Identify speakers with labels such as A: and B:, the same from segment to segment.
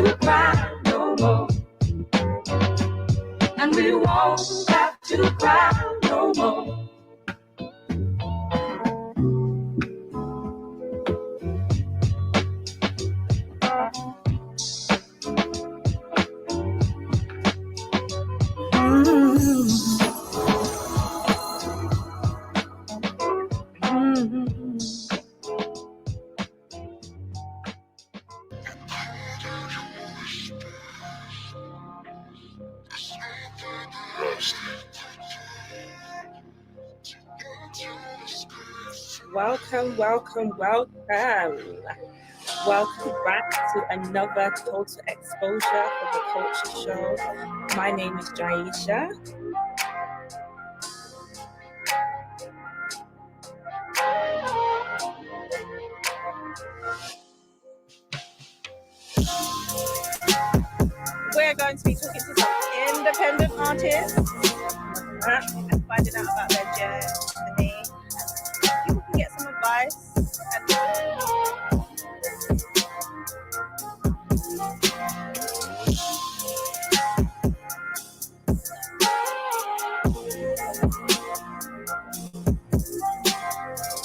A: to cry no more. And we won't have to cry no more.
B: Welcome back to another Total Exposure for the Culture Show. My name is Jaisha. We're going to be talking to some independent artists and finding out about their journey. People can get some advice.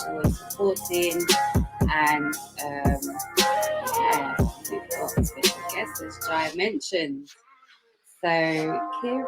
C: Always supporting, and yeah, we've got special guests as Jai mentioned. So Kira.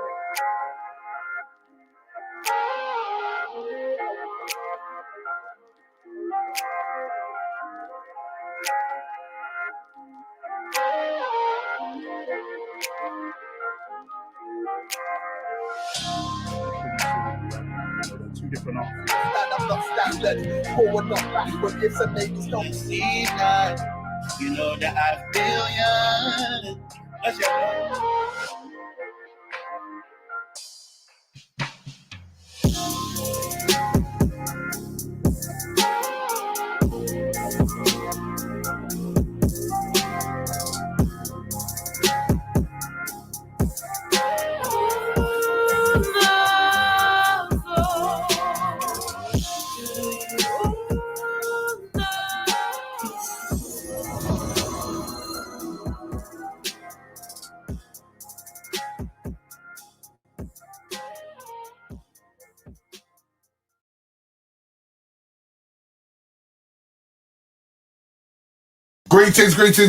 D: Two different outfits.
E: Stand up, not standard. Forward, not backward. If some ladies don't see that, you know that I feel ya. Let's go.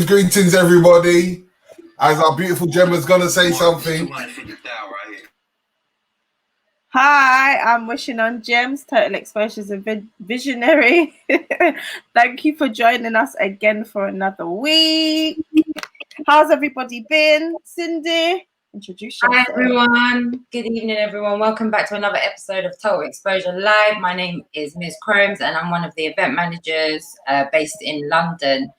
D: Greetings, everybody. As our beautiful Gemma's gonna say something.
B: Hi, I'm Wishing on Gems. Total Exposure is a visionary. Thank you for joining us again for another week. How's everybody been? Cindy, introduce yourself.
C: Hi everyone. Good evening, everyone. Welcome back to another episode of Total Exposure Live. My name is Ms. Cromes, and I'm one of the event managers based in London.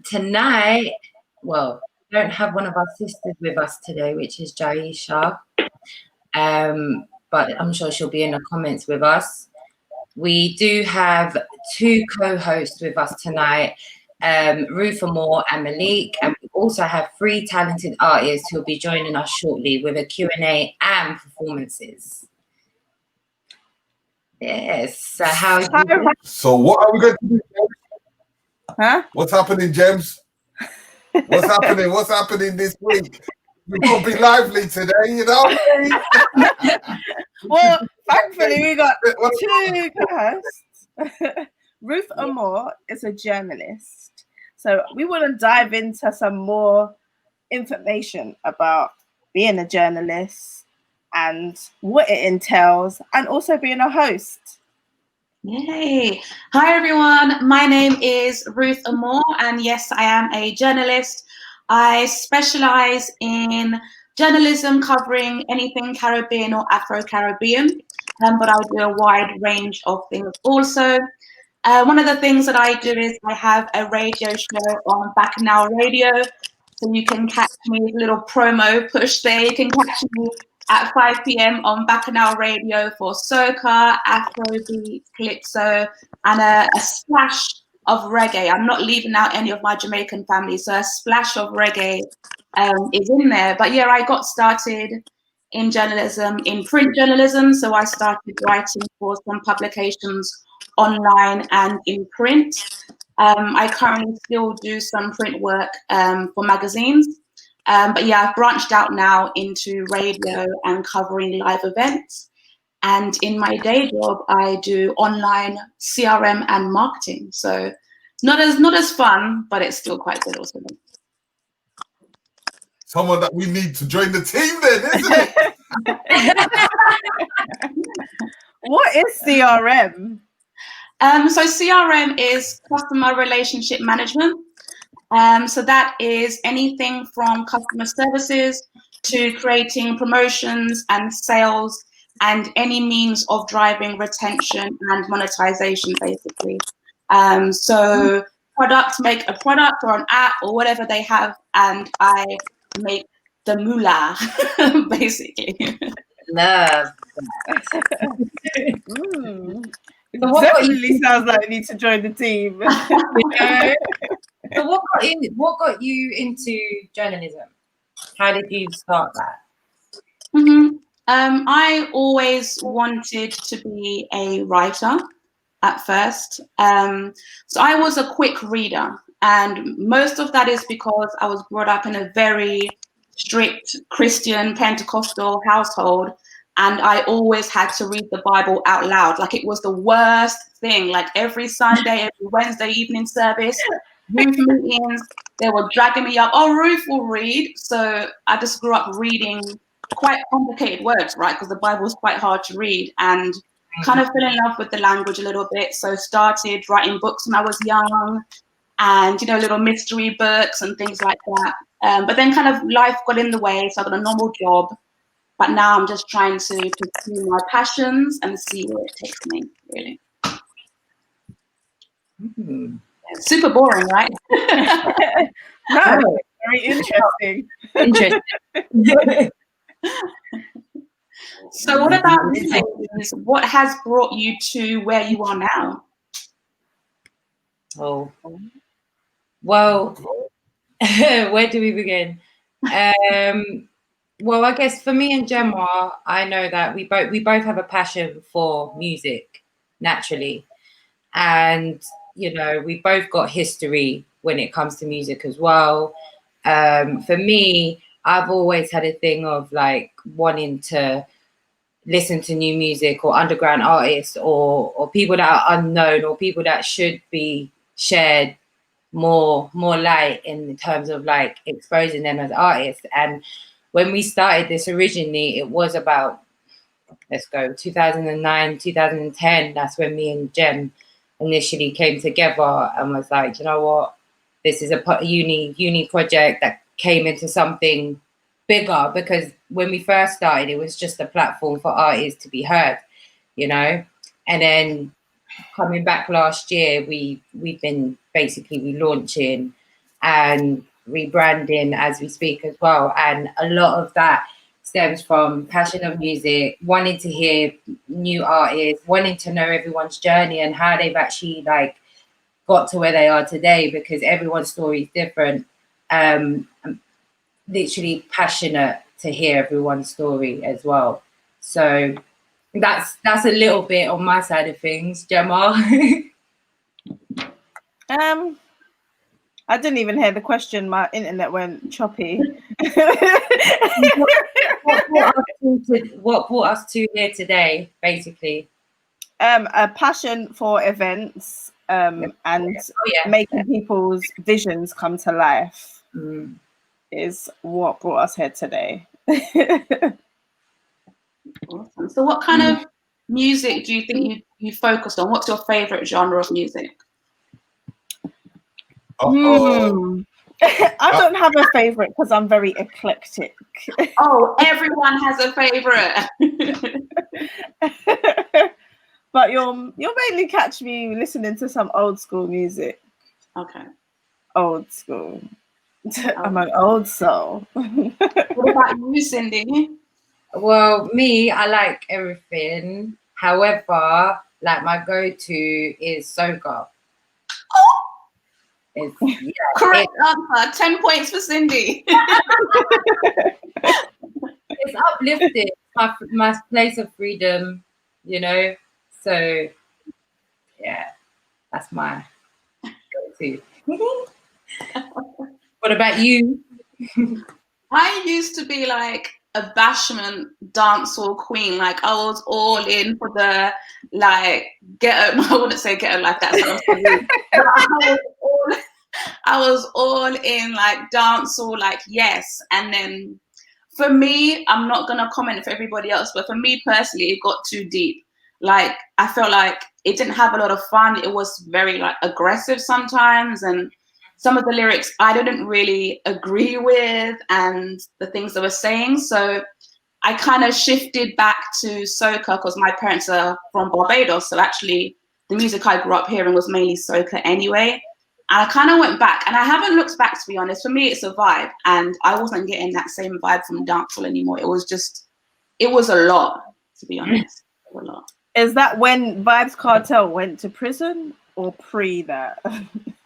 C: Tonight, well, we don't have one of our sisters with us today, which is Jaisha. But I'm sure she'll be in the comments with us. We do have two co-hosts with us tonight, Ruth AMOR and Malik, and we also have three talented artists who will be joining us shortly with a Q&A and performances. Yes.
D: So what are we going to do?
B: Huh?
D: What's happening, Gems? What's happening? What's happening this week? We've got to be lively today, you know?
B: Well, thankfully, we got two co-hosts. Ruth AMOR is a journalist. So we want to dive into some more information about being a journalist and what it entails, and also being a host.
F: Yay. Hi, everyone. My name is Ruth AMOR, and yes, I am a journalist. I specialize in journalism covering anything Caribbean or Afro-Caribbean, but I do a wide range of things also. One of the things that I do is I have a radio show on Bacchanal Radio, so you can catch me, a little promo push there. You can catch me at 5 p.m. on Bacchanal Radio for soca, Afrobeat, calypso, and a splash of reggae. I'm not leaving out any of my Jamaican family, so a splash of reggae is in there. But yeah, I got started in journalism, in print journalism, so I started writing for some publications online and in print. I currently still do some print work for magazines. But yeah, I've branched out now into radio and covering live events. And in my day job, I do online CRM and marketing. So not as fun, but it's still quite good also.
D: Someone that we need to join the team then, isn't it?
B: What is CRM?
F: So CRM is customer relationship management. So that is anything from customer services to creating promotions and sales and any means of driving retention and monetization, basically. So products make a product or an app or whatever they have, and I make the moolah, basically.
C: Love.
B: So what definitely sounds like I need to join the team.
C: So what got you into journalism? How did you start that?
F: I always wanted to be a writer at first. So I was a quick reader, and most of that is because I was brought up in a very strict Christian Pentecostal household, and I always had to read the Bible out loud. Like, it was the worst thing. Like, every Sunday, every Wednesday evening service, Ruth meetings, they were dragging me up. Oh, Ruth will read. So I just grew up reading quite complicated words, right? Because the Bible is quite hard to read, and kind of fell in love with the language a little bit. So started writing books when I was young, and, you know, little mystery books and things like that. But then kind of life got in the way, so I got a normal job. But now I'm just trying to pursue my passions and see where it takes me, really. It's super boring, right?
B: No, very interesting.
C: Interesting.
F: So what about you, ladies? What has brought you to where you are now?
C: Oh, well, where do we begin? Well, I guess for me and Gemma, I know that we both have a passion for music naturally, and you know, we both got history when it comes to music as well. For me, I've always had a thing of like wanting to listen to new music or underground artists or people that are unknown or people that should be shared more light in terms of like exposing them as artists. And when we started this originally, it was about, let's go, 2009, 2010. That's when me and Jem initially came together and was like, you know what, this is a uni project that came into something bigger, because when we first started, it was just a platform for artists to be heard, you know. And then coming back last year, we've been basically relaunching and rebranding as we speak as well. And a lot of that stems from passion of music, wanting to hear new artists, wanting to know everyone's journey and how they've actually like got to where they are today, because everyone's story is different. I'm literally passionate to hear everyone's story as well. So that's a little bit on my side of things. Gemma.
B: I didn't even hear the question. My internet went choppy.
C: What brought us to here today, basically?
B: A passion for events and making people's visions come to life is what brought us here today.
F: Awesome. So what kind of music do you think you focused on? What's your favorite genre of music?
B: I don't have a favorite because I'm very eclectic.
F: Oh, everyone has a favorite.
B: But you'll mainly catch me listening to some old school music.
F: Okay.
B: Old school. I'm an old soul.
F: What about you, Cindy?
C: Well, me, I like everything. However, like my go-to is soca.
F: Correct answer. 10 points for Cindy.
C: It's uplifting. My place of freedom, you know. So, yeah, that's my too. What about you?
F: I used to be like a bashment dancehall queen. Like I was all in for the like ghetto. I wouldn't say ghetto like that. I was all in like dancehall, like yes. And then for me, I'm not gonna comment for everybody else, but for me personally, it got too deep. Like I felt like it didn't have a lot of fun. It was very like aggressive sometimes, and some of the lyrics I didn't really agree with, and the things they were saying. So I kind of shifted back to soca because my parents are from Barbados. So actually, the music I grew up hearing was mainly soca anyway. And I kind of went back, and I haven't looked back, to be honest. For me, it's a vibe, and I wasn't getting that same vibe from dancehall anymore. It was a lot, to be honest. A lot.
B: Is that when Vibes Cartel went to prison or pre that?
F: Who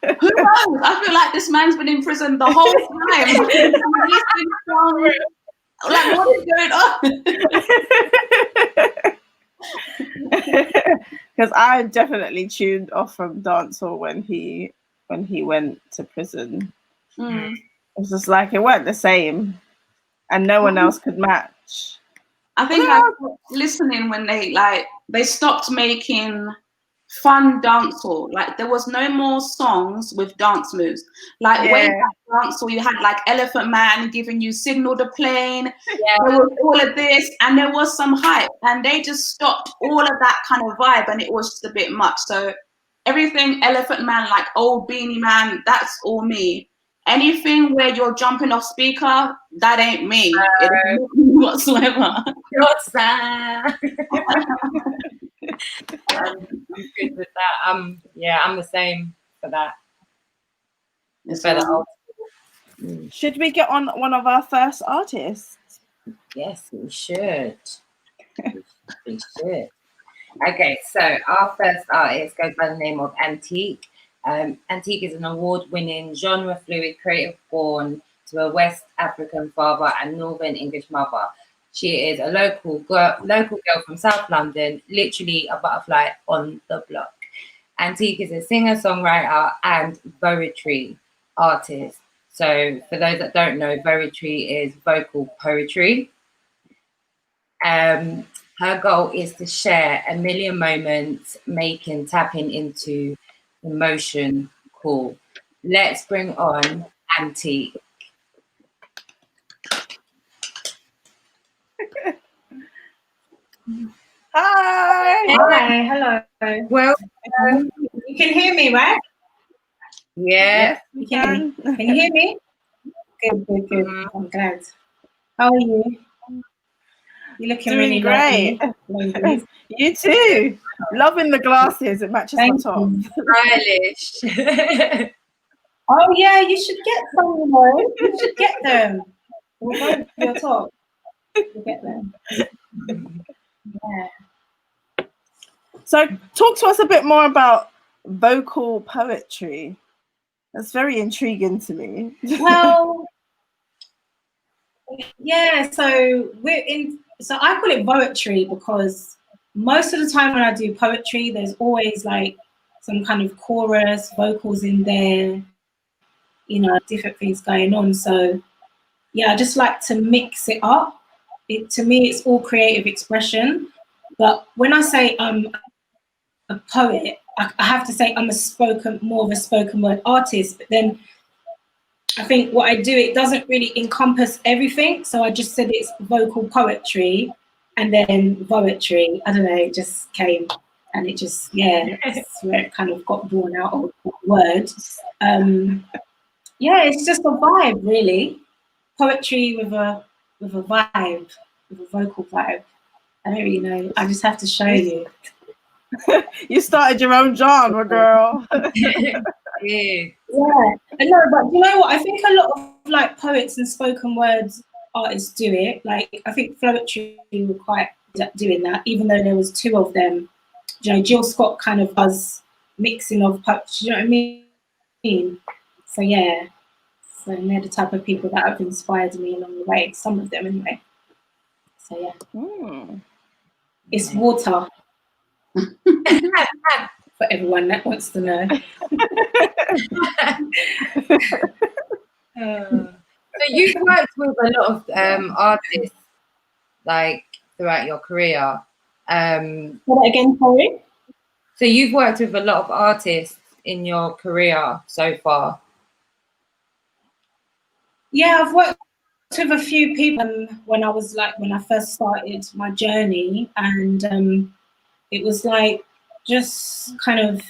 F: knows? I feel like this man's been in prison the whole time. Like, what is going on?
B: Because I definitely tuned off from dancehall when he went to prison.
F: Mm.
B: It was just like it weren't the same, and no one else could match.
F: I think I was listening when they stopped making fun dancehall. Like there was no more songs with dance moves. Like way back dancehall, you had like Elephant Man giving you Signal the Plane. There was all of this, and there was some hype, and they just stopped all of that kind of vibe, and it was just a bit much. So everything Elephant Man, like Old Beanie Man, that's all me. Anything where you're jumping off speaker, that ain't me. It ain't me whatsoever.
C: What's that? I'm good with that. I'm the same for that.
F: It's
C: For the
F: all-
C: old.
B: Should we get on one of our first artists?
C: Yes, we should. We should. Okay, so our first artist goes by the name of Antique. Antique is an award-winning, genre-fluid creative born to a West African father and Northern English mother. She is a local girl from South London, literally a butterfly on the block. Antique is a singer-songwriter and poetry artist. So for those that don't know, poetry is vocal poetry. Her goal is to share a million moments, tapping into emotion. Cool. Let's bring on Antique.
B: Hi.
G: Hi, hello.
C: Well,
G: You can hear me, right?
C: yeah.
G: You can. Can you hear me? Good. I'm glad. How are you? You're looking
B: Doing
G: really
B: great.
G: lovely.
B: You too. Loving the glasses. It matches
G: Thank
B: my top.
G: you.
C: Stylish.
G: Oh yeah, you should get some, you know. You should get them. We'll go to your top. You'll get them. Yeah.
B: So talk to us a bit more about vocal poetry. That's very intriguing to me.
G: Well, yeah, so I call it poetry because most of the time when I do poetry, there's always like some kind of chorus, vocals in there, you know, different things going on. So yeah, I just like to mix it up. To me, it's all creative expression. But when I say I'm a poet, I have to say I'm more of a spoken word artist. But then I think what I do, it doesn't really encompass everything. So I just said it's vocal poetry and then poetry. I don't know, it just came and it just, that's where it kind of got born out of the word. Yeah, it's just a vibe, really. Poetry with a vibe, with a vocal vibe. I don't really know. I just have to show you.
B: You started your own genre, girl.
C: Yeah.
G: Yeah, I know, but you know what? I think a lot of like poets and spoken words artists do it. Like I think Floetry were quite doing that, even though there was two of them. You know, Jill Scott kind of does mixing of poetry. You know what I mean? So yeah, so they're the type of people that have inspired me along the way. Some of them, anyway. So yeah, it's water. for everyone that wants to know.
C: So you've worked with a lot of artists, like throughout your career.
G: Say that again, sorry.
C: So you've worked with a lot of artists in your career so far.
G: Yeah, I've worked with a few people when I first started my journey, and it was like just kind of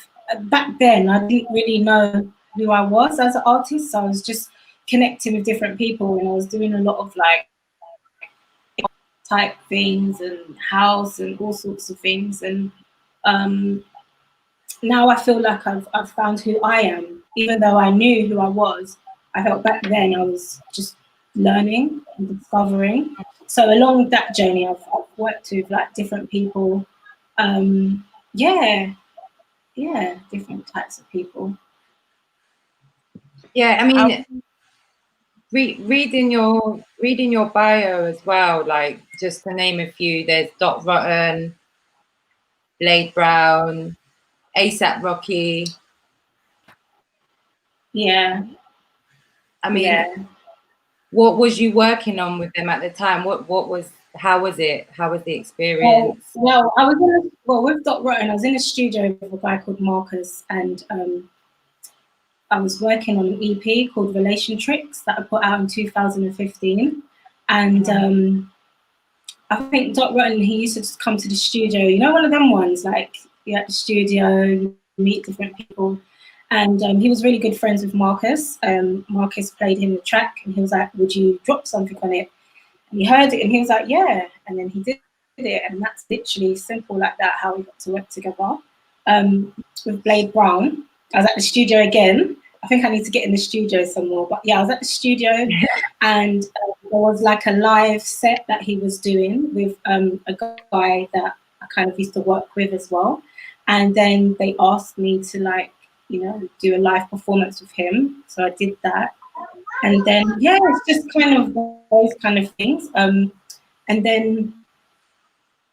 G: back then I didn't really know who I was as an artist, so I was just connecting with different people, and I was doing a lot of like type things and house and all sorts of things, and now I feel like I've found who I am. Even though I knew who I was, I felt back then I was just learning and discovering. So along that journey, I've worked with like different people. Yeah, different types of people.
C: Yeah, I mean, reading your bio as well, like just to name a few, there's Dot Rotten, Blade Brown, ASAP Rocky.
G: Yeah.
C: I mean,
G: yeah.
C: What was you working on with them at the time? How was it? How was the experience?
G: Well, I was with Dot Rotten, I was in a studio with a guy called Marcus, and I was working on an EP called Relation Tricks that I put out in 2015. And I think Dot Rotten, he used to just come to the studio, you know, one of them ones, like you're at the studio, you meet different people. And he was really good friends with Marcus. Marcus played him the track, and he was like, would you drop something on it? And he heard it, and he was like, yeah. And then he did it, and that's literally simple like that, how we got to work together. With Blade Brown, I was at the studio again. I think I need to get in the studio some more, but yeah, I was at the studio, and there was like a live set that he was doing with a guy that I kind of used to work with as well. And then they asked me to, like, you know, do a live performance with him. So I did that. And then, yeah, it's just kind of those kind of things. And then,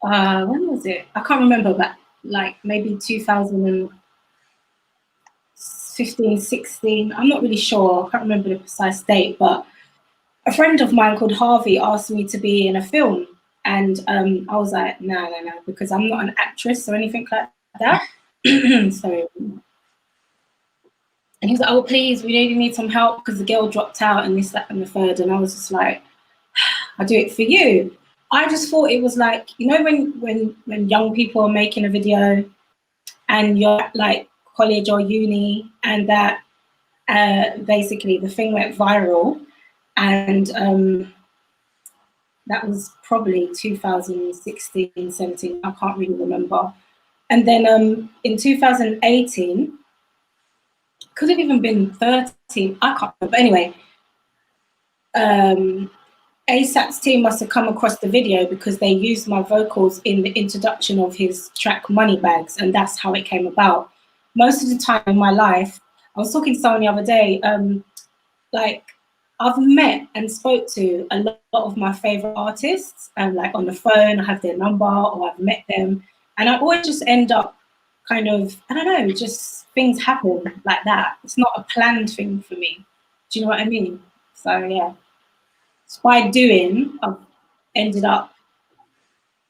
G: when was it? I can't remember, but like maybe 2015, 16. I'm not really sure. I can't remember the precise date, but a friend of mine called Harvey asked me to be in a film. And I was like, no, because I'm not an actress or anything like that. So, and he was like, oh, please, we really need some help because the girl dropped out and this, that, and the third. And I was just like, I'll do it for you. I just thought it was like, you know, when young people are making a video and you're at like college or uni, and that basically the thing went viral. And that was probably 2016, 17, I can't really remember. And then in 2018, could have even been 13, I can't remember. But anyway, ASAP's team must have come across the video because they used my vocals in the introduction of his track Moneybags, and that's how it came about. Most of the time in my life, I was talking to someone the other day, like I've met and spoke to a lot of my favorite artists, and like on the phone, I have their number or I've met them, and I always just end up kind of, I don't know, just things happen like that. It's not a planned thing for me. Do you know what I mean? So yeah, it's by doing, I've ended up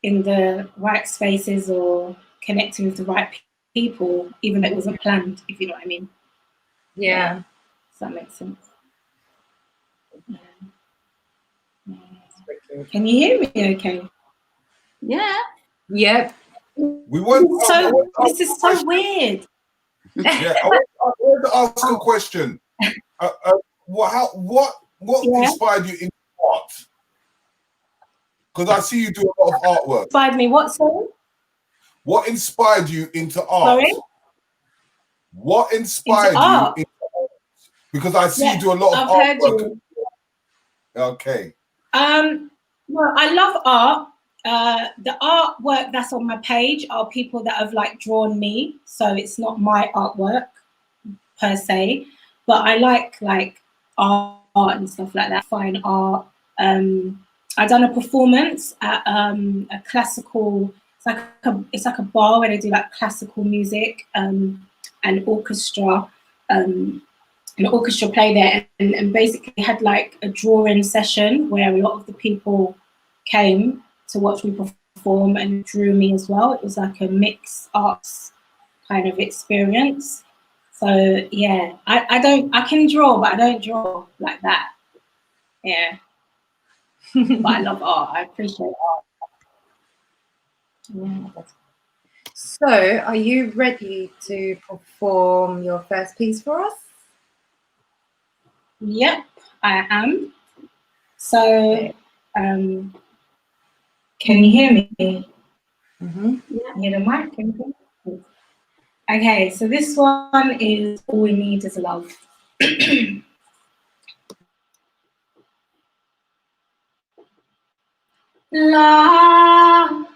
G: in the right spaces or connecting with the right people, even though it wasn't planned, if you know what I mean.
C: Yeah.
G: Does that make sense? Can you hear me okay?
F: Yeah.
C: Yep.
D: We want
G: This is so weird.
D: Yeah, I want to ask a question. What inspired you in art? Because I see you do a lot of artwork.
G: Inspired me what, sorry?
D: What inspired you into art?
G: Sorry?
D: What inspired
G: Into art?
D: you into art? Because I see you do a lot of
G: I've
D: artwork.
G: heard you.
D: Okay.
G: Well, I love art. The artwork that's on my page are people that have like drawn me, so it's not my artwork per se, but I like art and stuff like that, fine art. I done a performance at a classical it's like a bar where they do like classical music and orchestra. An orchestra play there, and basically had like a drawing session where a lot of the people came to watch me perform and drew me as well. It was like a mixed arts kind of experience. So yeah, I can draw, but I don't draw like that. Yeah. But I love art. I appreciate art.
C: Yeah. So, are you ready to perform your first piece for us?
G: Yep, I am. So, can you hear me?
C: Mm-hmm.
G: Hear the mic? Can you hear me? Okay, so this one is All We Need Is Love. Love,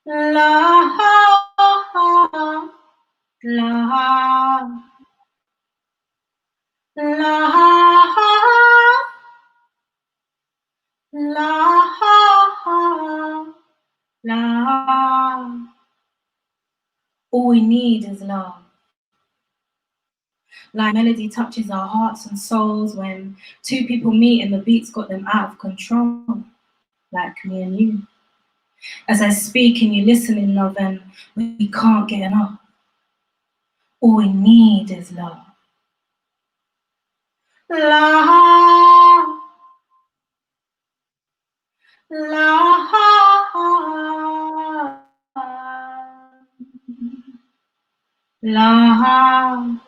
G: love, love, love, love, love. All we need is love. Like melody touches our hearts and souls when two people meet and the beat's got them out of control, like me and you. As I speak and you listen in love, and we can't get enough. All we need is love. Love, love, love.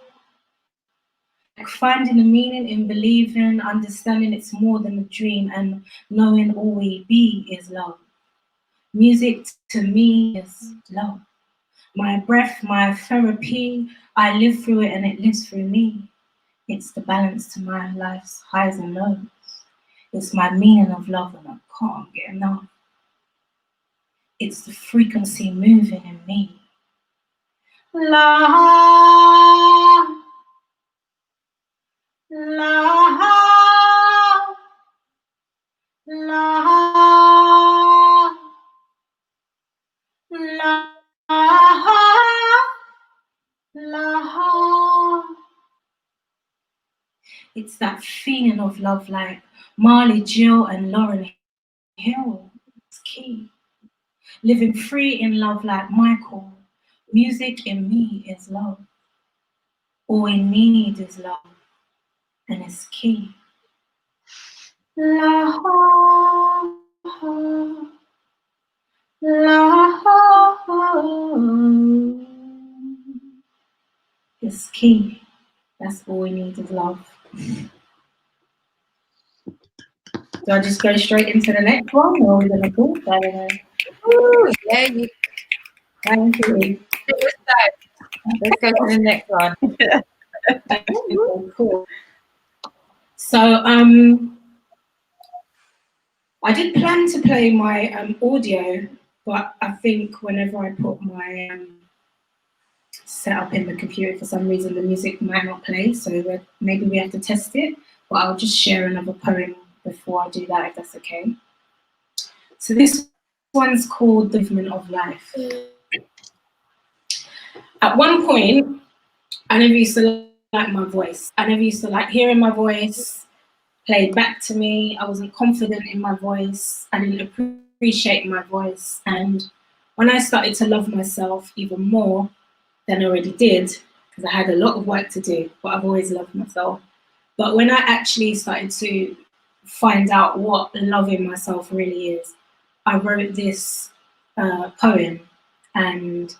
G: Like finding a meaning in believing, understanding it's more than a dream, and knowing all we be is love. Music to me is love. My breath, my therapy, I live through it and it lives through me. It's the balance to my life's highs and lows. It's my meaning of love and I can't get enough. It's the frequency moving in me. Love, love, love, love, love. It's that feeling of love like Marley, Jill and Lauryn Hill. It's key. Living free in love like Michael. Music in me is love. All we need is love. And it's key. Love, love is key. That's all we need is love. Do I just go straight into the next one, or are we going to talk? I don't know.
C: Ooh, yeah, you
G: Thank you.
C: let's go to the next one.
G: Cool. So, I did plan to play my audio, but I think whenever I put my setup in the computer, for some reason the music might not play. So maybe we have to test it. But I'll just share another poem before I do that, if that's okay. So this one's called The Movement of Life. At one point, I never used to like my voice. I never used to like hearing my voice played back to me. I wasn't confident in my voice. I didn't appreciate my voice. And when I started to love myself even more than I already did, because I had a lot of work to do, but I've always loved myself. But when I actually started to find out what loving myself really is, I wrote this poem. And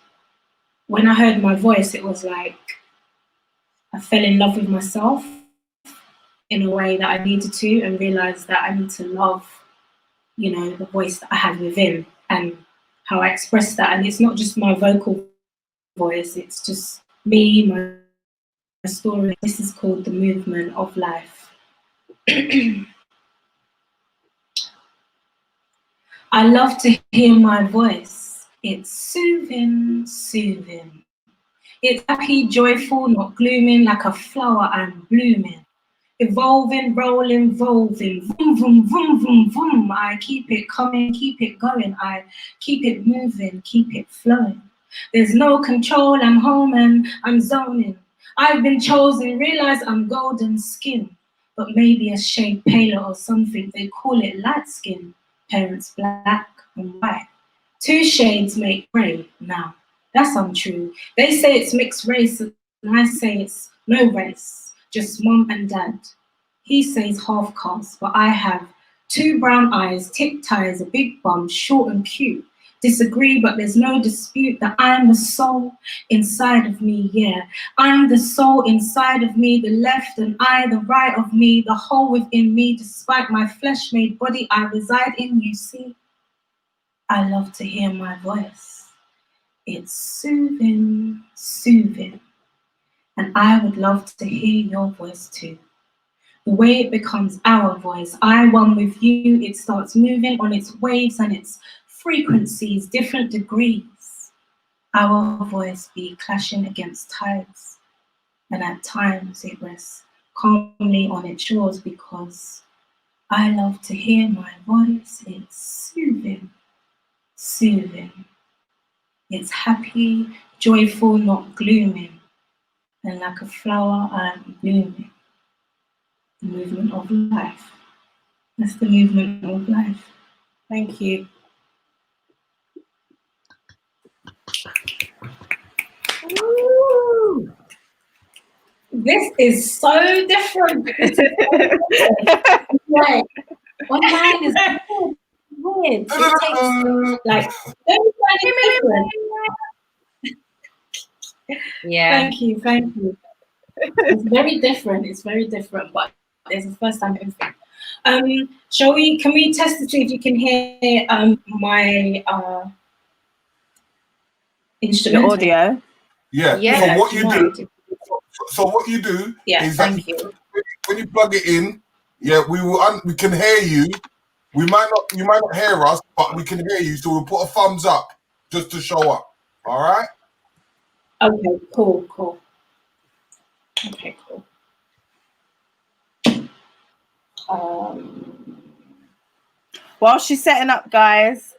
G: when I heard my voice, it was like I fell in love with myself in a way that I needed to, and realized that I need to love, you know, the voice that I have within and how I express that. And it's not just my vocal voice, it's just me, my story. This is called The Movement of Life. I love to hear my voice. It's soothing, soothing. It's happy, joyful, not glooming, like a flower I'm blooming. evolving, rolling, volving, vroom, vroom, vroom, vroom, vroom. I keep it coming, keep it going. I keep it moving, keep it flowing. There's no control, I'm home and I'm zoning. I've been chosen, realize I'm golden skin, but maybe a shade paler or something. They call it light skin. Parents black and white. 2 shades make grey. Now, that's untrue. They say it's mixed race, and I say it's no race, just mom and dad. He says half caste, but I have 2 brown eyes, thick ties, a big bum, short and cute. Disagree, but there's no dispute that I'm the soul inside of me, yeah. I'm the soul inside of me, the left and I, the right of me, the whole within me. Despite my flesh-made body, I reside in you, see. I love to hear my voice. It's soothing, soothing. And I would love to hear your voice too. The way it becomes our voice, I one with you, it starts moving on its waves and its frequencies, different degrees. Our voice be clashing against tides, and at times it rests calmly on its shores because I love to hear my voice. It's soothing, soothing. It's happy, joyful, not glooming, and like a flower I'm blooming. The movement of life. That's the movement of life. Thank you. Ooh. This is so different. Right. Online is weird. It takes like different.
C: Yeah.
G: Thank you, thank you. It's very different. It's very different, but it's the first time everything. Can we test to see if you can hear my instrument?
B: The audio.
D: Yeah.
C: Yeah.
D: So what you do
G: Yeah,
D: is that
G: thank you.
D: when you plug it in, yeah, we can hear you. You might not hear us, but we can hear you. So we'll put a thumbs up just to show up. All right.
G: Okay, cool. Okay, cool.
B: While she's setting up, guys,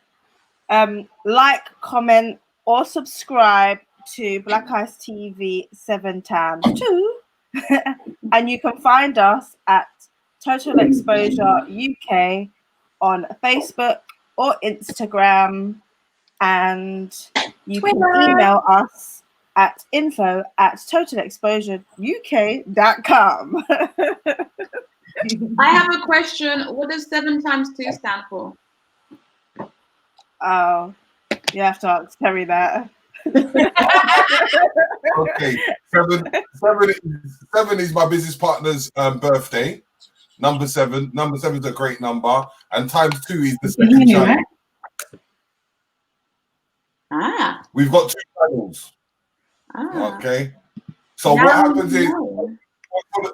B: like, comment, or subscribe to Black Ice TV 7 times 2. And you can find us at Total Exposure UK on Facebook or Instagram. And you can email us at info@totalexposureuk.com.
F: I have a question. What does 7 times 2 stand for?
B: Oh, you have to ask Terry that.
D: Okay. 7 is my business partner's birthday. Number 7. Number 7 is a great number, and times 2 is the second channel.
F: Ah.
D: We've got 2 channels.
F: Ah.
D: Okay. So
F: Now
D: what happens is
F: know.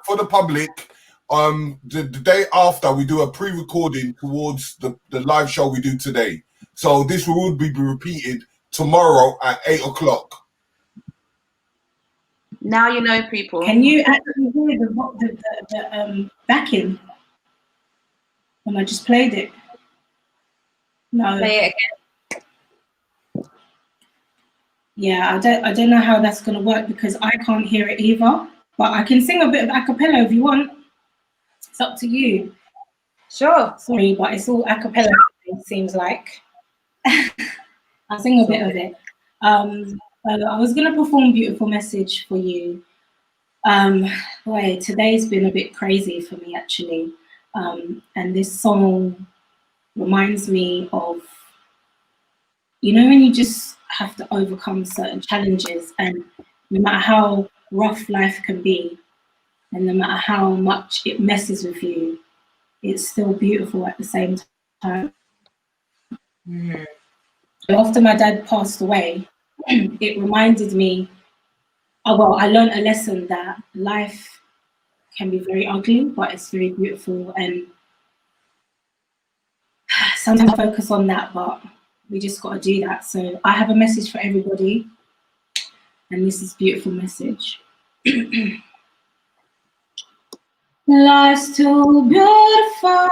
D: for the public, the day after we do a pre-recording towards the live show we do today. So this will be repeated tomorrow at 8 o'clock.
F: Now you know, people.
G: Can you actually hear the backing when I just played it? No.
C: Play it again.
G: Yeah, I don't know how that's gonna work because I can't hear it either. But I can sing a bit of a cappella if you want. It's up to you.
C: Sure.
G: Sorry, but it's all a cappella, it seems like. I'll sing a bit of it. I was gonna perform Beautiful Message for you. Today's been a bit crazy for me actually. And this song reminds me of, you know, when you just have to overcome certain challenges, and no matter how rough life can be, and no matter how much it messes with you, it's still beautiful at the same time.
C: Mm-hmm.
G: After my dad passed away, it reminded me, I learned a lesson that life can be very ugly, but it's very beautiful. And sometimes I focus on that, but we just got to do that. So I have a message for everybody, and this is Beautiful Message. Life's too beautiful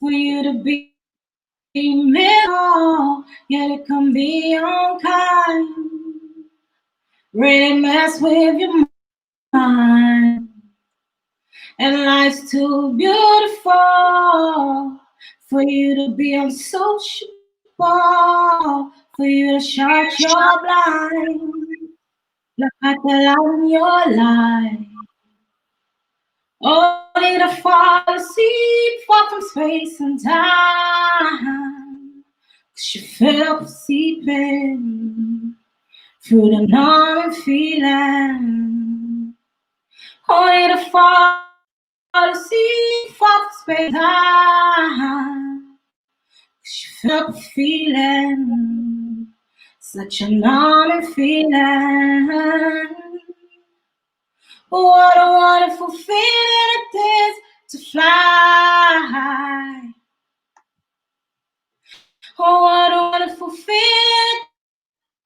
G: for you to be middle, yet it can be unkind. Really mess with your mind. And life's too beautiful for you to be unsociable, for you to shut your blind. Look at the light in your life. Only to fall asleep, far from space and time. 'Cause you feel seeping through the numbing feeling. Only to fall asleep, far from space and time. 'Cause you feel feeling, such a numbing feeling. What a wonderful feeling it is to fly. Oh, what a wonderful feeling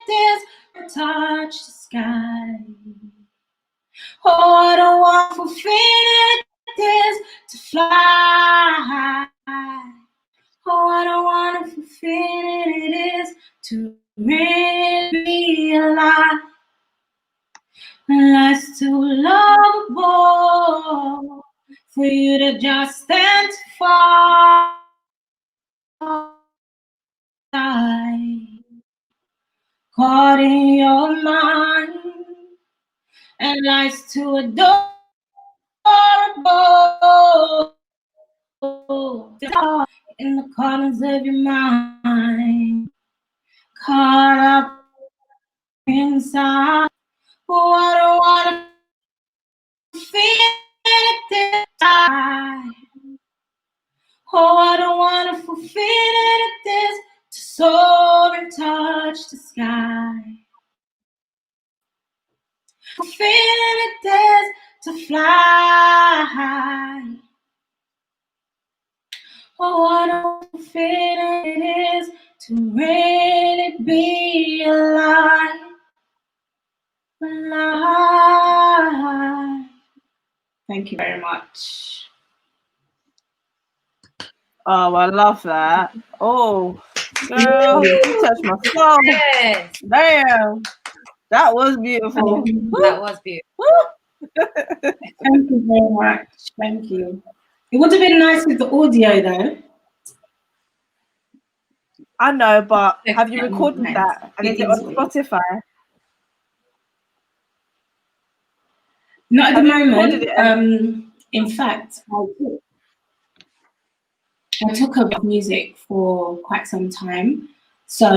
G: it is to touch the sky. Oh, what a wonderful feeling it is to fly. Oh, what a wonderful feeling it is to really be alive. Life's too lovable for you to just stand far. Caught in your mind, and life's too adorable in the corners of your mind. Caught up inside. What a wonderful feeling time. Oh, what a wonderful feeling it is to soar and touch the sky. What a feeling it is to fly. Oh, what a wonderful feeling it is to really be alive. Alive. Thank you very much.
B: Oh, I love that. Oh, girl, you touched my soul.
C: Yes,
B: Damn, that was beautiful.
C: that was beautiful.
G: Thank you very much. Thank you. It would have been nice with the audio though.
B: I know, but have you recorded that? And is it on Spotify?
G: Not at the
B: Have you recorded
G: moment. In fact, I took up music for quite some time, so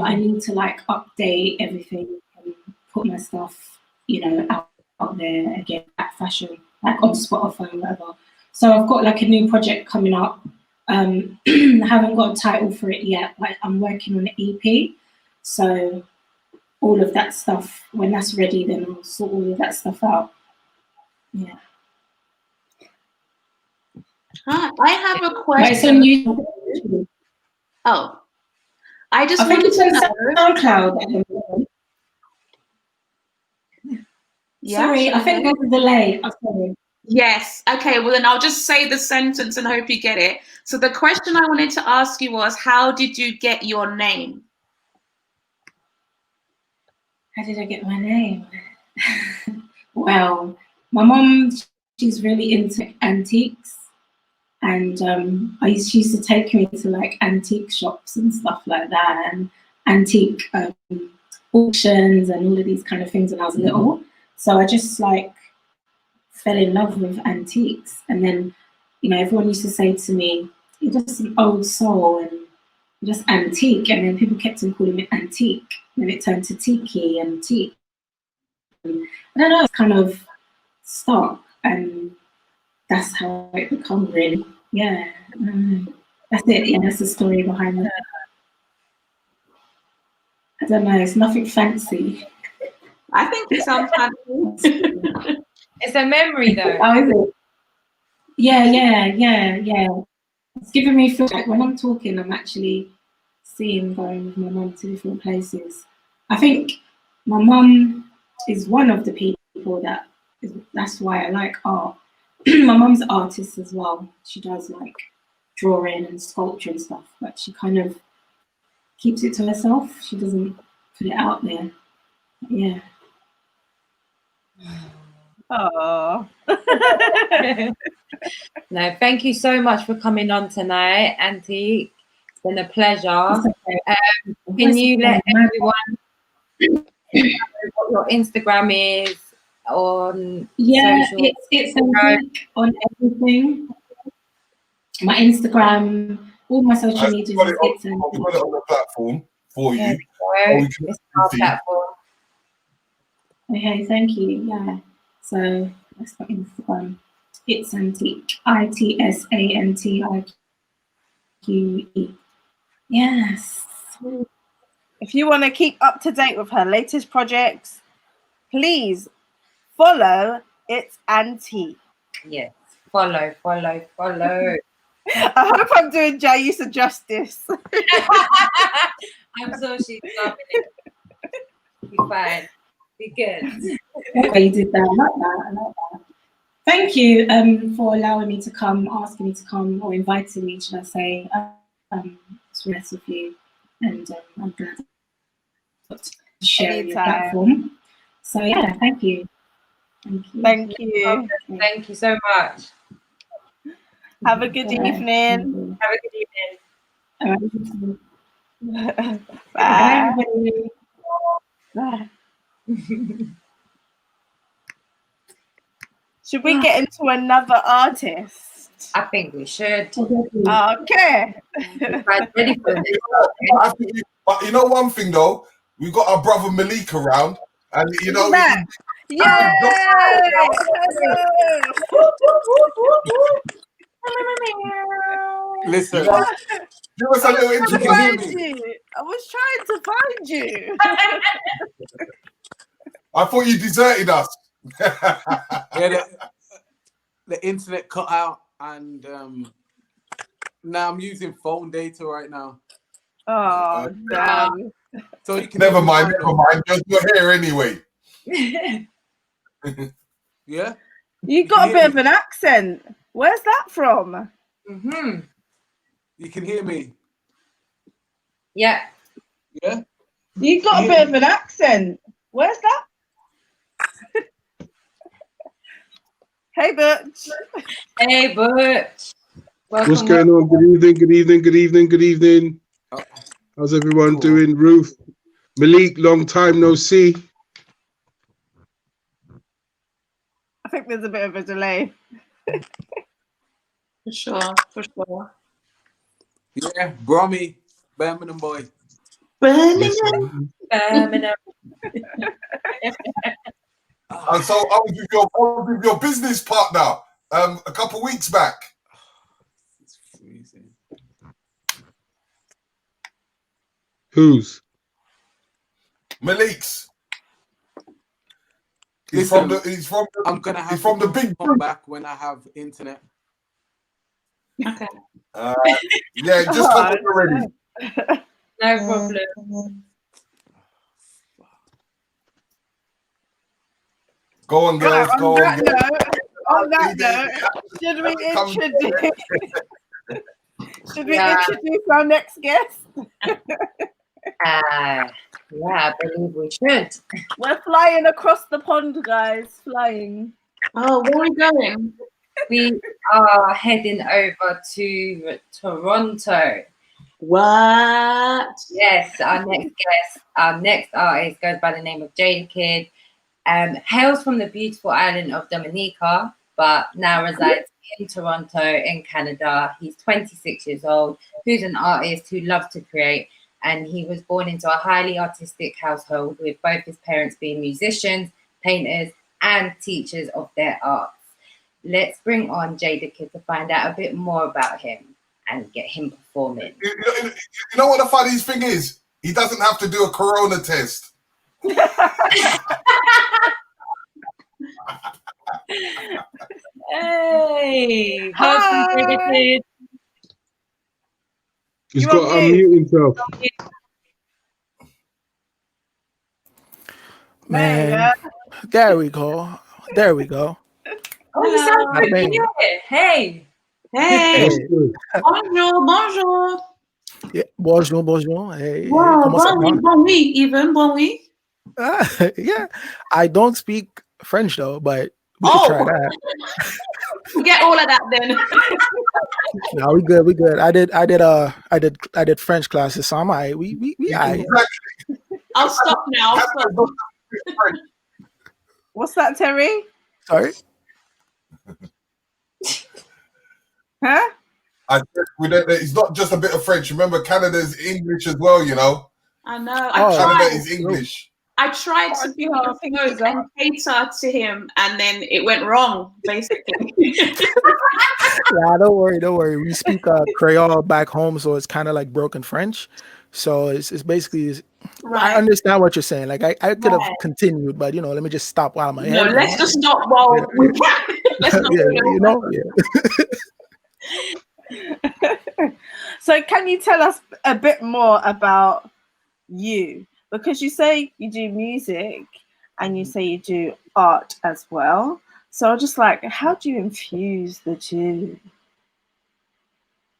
G: I need to like update everything and put my stuff, out there again, at fashion, like on Spotify or whatever. So I've got like a new project coming up. I haven't got a title for it yet, but I'm working on an EP. So all of that stuff, when that's ready, then I'll sort all of that stuff out. Yeah.
F: Hi, I have a
G: But
F: question.
G: it's on YouTube.
F: Oh, I just
G: I think
F: wanted
G: it's
F: to
G: on
F: know.
G: SoundCloud at the moment.
F: Yeah,
G: Sorry, I think there's a delay. I'm sorry.
F: Yes. Okay. Well, then I'll just say the sentence and hope you get it. So the question I wanted to ask you was, how did you get your name?
G: How did I get my name? Well, my mom, she's really into antiques. And she used to take me to like antique shops and stuff like that, and antique auctions and all of these kind of things when I was little. So I just like fell in love with antiques. And then, everyone used to say to me, "You're just an old soul and you're just antique." And then people kept on calling me antique. And then it turned to tiki and teak. And I don't know, it's kind of stuck. And that's how it become, really. Yeah. That's it. Yeah, that's the story behind it. I don't know. It's nothing fancy.
F: I think it sounds fancy.
C: It's a memory though.
G: How is it? Yeah. It's giving me feel like when I'm talking, I'm actually going with my mum to different places. I think my mum is one of the people that's why I like art, my mum's an artist as well. She does like drawing and sculpture and stuff, but she kind of keeps it to herself. She doesn't put it out there. Yeah.
B: Oh.
C: No, thank you so much for coming on tonight, Auntie. It's been a pleasure. Can you let everyone know what your Instagram is on social?
G: It's on everything. My Instagram, all my social medias.
D: I've got it on the platform for you.
C: It's our platform.
G: Okay, thank you. Yeah. So that's my Instagram. It's Antique. ITSANTIQE. Yes.
B: If you want to keep up to date with her latest projects, please follow It's Antique.
C: Yes. Follow.
B: I hope I'm doing Jaisa justice.
C: I'm so she's loving it. Be fine. Be good.
G: Okay, you did that. I like that. Thank you for allowing me to come, asking me to come, or inviting me, should I say. It's nice of you, and I'm glad to share your platform. So yeah, thank you.
B: Thank you.
C: Thank you so much.
B: Have a good evening.
C: Have a good evening.
B: Bye.
G: Bye.
B: Should we get into another artist?
C: I think we should.
B: Okay.
C: Ready for this?
D: But you know one thing though, we got our brother Malik around, and you know.
B: Yay!
H: Listen,
D: give us a little introduction.
B: I was trying to find you.
D: I thought you deserted us.
H: Yeah, the internet cut out, and now I'm using phone data right now.
B: Oh, damn.
H: So you can
D: Never mind. You're here anyway.
H: Yeah.
B: You got a bit of an accent. Where's that from?
H: You can hear me.
C: Yeah.
H: Yeah.
B: You got a bit of an accent. Where's that? Hey, Butch.
C: Hey, Butch. Welcome.
I: What's going on? Good evening. How's everyone doing? Ruth, Malik, long time no see.
B: I think there's a bit of a delay.
F: For sure.
H: Yeah, Brommy, Birmingham boy.
F: Birmingham.
D: And so I was with your business partner a couple weeks back.
H: It's freezing.
I: Whose?
D: Malik's.
H: I'm gonna have to
D: big
H: come back when I have internet.
F: Okay.
D: Yeah, just come already.
C: No problem.
D: Go on, girls. Go on.
B: On that note, should we introduce our next guest?
C: Yeah, I believe we should.
B: We're flying across the pond, guys. Flying.
F: Oh, where are we going?
C: We are heading over to Toronto.
F: What?
C: Yes, our next artist goes by the name of Jada Kid. Hails from the beautiful island of Dominica, but now resides in Toronto in Canada. He's 26 years old, who's an artist who loves to create, and he was born into a highly artistic household with both his parents being musicians, painters, and teachers of their arts. Let's bring on Jada Kid to find out a bit more about him and get him performing.
D: You know what the funniest thing is? He doesn't have to do a corona test.
C: Hey, welcome, Jada Kid.
I: He's got to unmute himself.
J: Man, there we go.
C: Oh, you sound
F: Hello.
C: familiar. Hey.
F: Hey.
I: What's good?
F: Bonjour, bonjour.
J: Yeah, bonjour, bonjour. Hey,
F: Wow,
J: comment ça va?
F: bon oui, even, bon oui.
J: Yeah, I don't speak French though, but we could try that.
F: Forget all of that then.
J: No, we good. We good. I did French classes, so I'm alright. We alright.
F: I'll stop now. I'll stop.
B: What's that, Terry?
J: Sorry.
B: Huh?
D: It's not just a bit of French. Remember, Canada's English as well, you know.
F: I know.
D: Canada is English.
F: I tried to be and cater to him, and then it went wrong, basically.
J: Yeah, don't worry. We speak Creole back home, so it's kind of like broken French. So it's basically.
F: Right.
J: I understand what you're saying. Like I could have continued, but let me just stop while I'm ahead.
F: No, let's just stop while we can. Let's not
B: So can you tell us a bit more about you? Because you say you do music and you say you do art as well. So just like, how do you infuse the two?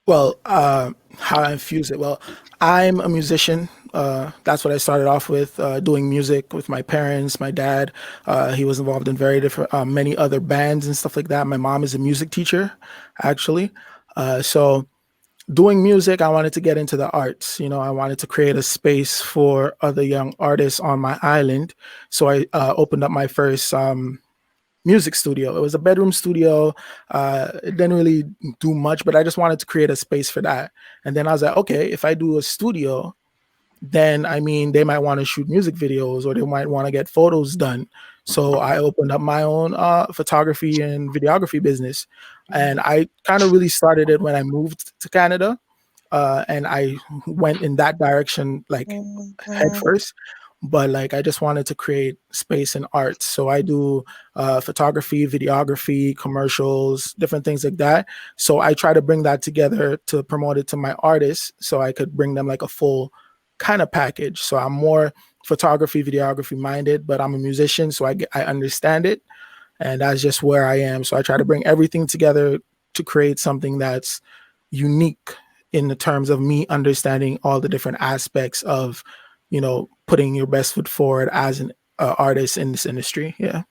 J: Well, how I infuse it. Well, I'm a musician. That's what I started off with, doing music with my parents. My dad, he was involved in very different, many other bands and stuff like that. My mom is a music teacher, actually. So doing music, I wanted to get into the arts. I wanted to create a space for other young artists on my island. So I opened up my first music studio. It was a bedroom studio. It didn't really do much, but I just wanted to create a space for that. And then I was like, okay, if I do a studio, then they might want to shoot music videos or they might want to get photos done. So I opened up my own photography and videography business. And I kind of really started it when I moved to Canada. And I went in that direction, like head first. But like, I just wanted to create space in arts. So I do photography, videography, commercials, different things like that. So I try to bring that together to promote it to my artists so I could bring them like a full kind of package. So I'm more photography, videography minded, but I'm a musician, so I understand it. And that's just where I am. So I try to bring everything together to create something that's unique in the terms of me understanding all the different aspects of, putting your best foot forward as an artist in this industry. Yeah.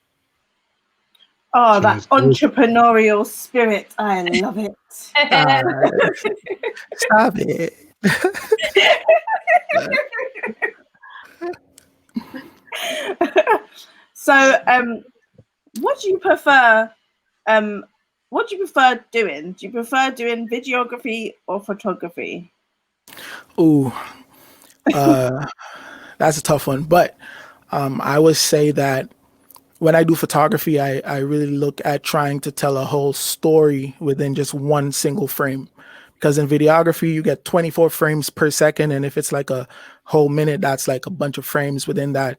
B: Oh, that entrepreneurial spirit. I love it.
J: Stop it.
B: So, what do you prefer? What do you prefer doing? Do you prefer doing videography or photography?
J: Ooh, that's a tough one. But I would say that when I do photography, I really look at trying to tell a whole story within just one single frame. Because in videography, you get 24 frames per second. And if it's like a whole minute, that's like a bunch of frames within that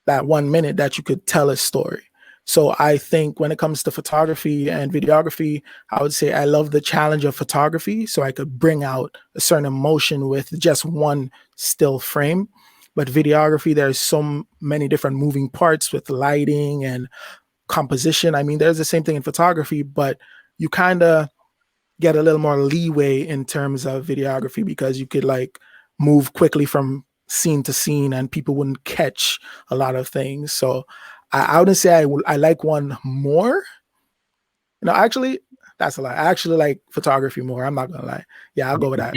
J: 1 minute that you could tell a story. So I think when it comes to photography and videography, I would say I love the challenge of photography. So I could bring out a certain emotion with just one still frame. But videography, there's so many different moving parts with lighting and composition. There's the same thing in photography, but you kind of get a little more leeway in terms of videography because you could like move quickly from scene to scene and people wouldn't catch a lot of things. So I wouldn't say I like one more. No, actually, that's a lie. I actually like photography more. I'm not gonna lie. Yeah, I'll go with that.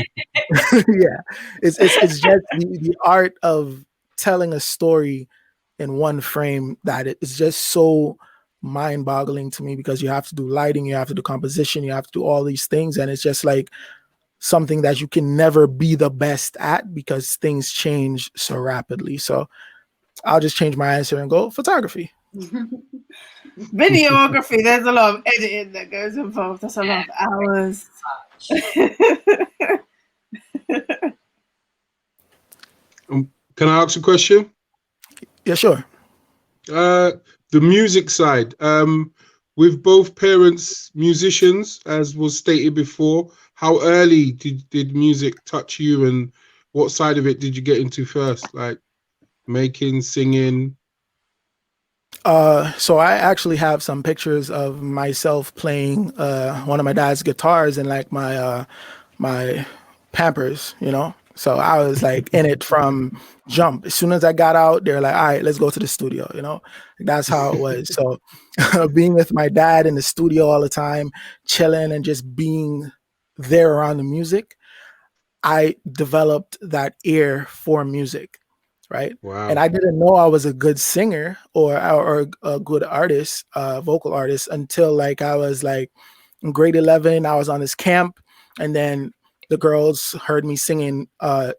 J: Yeah, it's just the art of telling a story in one frame that it's just so mind-boggling to me because you have to do lighting, you have to do composition, you have to do all these things, and it's just like something that you can never be the best at because things change so rapidly. So I'll just change my answer and go photography.
B: Videography, there's a lot of editing that goes involved. That's a lot of hours.
I: Can I ask a question?
J: Yeah, sure.
I: The music side, with both parents musicians, as was stated before, how early did music touch you and what side of it did you get into first? Like making, singing?
J: So I actually have some pictures of myself playing one of my dad's guitars in like my Pampers, you know. So I was like in it from jump. As soon as I got out, they're like, "All right, let's go to the studio," you know. That's how it was. So being with my dad in the studio all the time, chilling and just being there around the music, I developed that ear for music, right? And
I: Wow.
J: I didn't know I was a good singer or a good artist, vocal artist, until like I was like in grade 11. I was on this camp, and then the girls heard me singing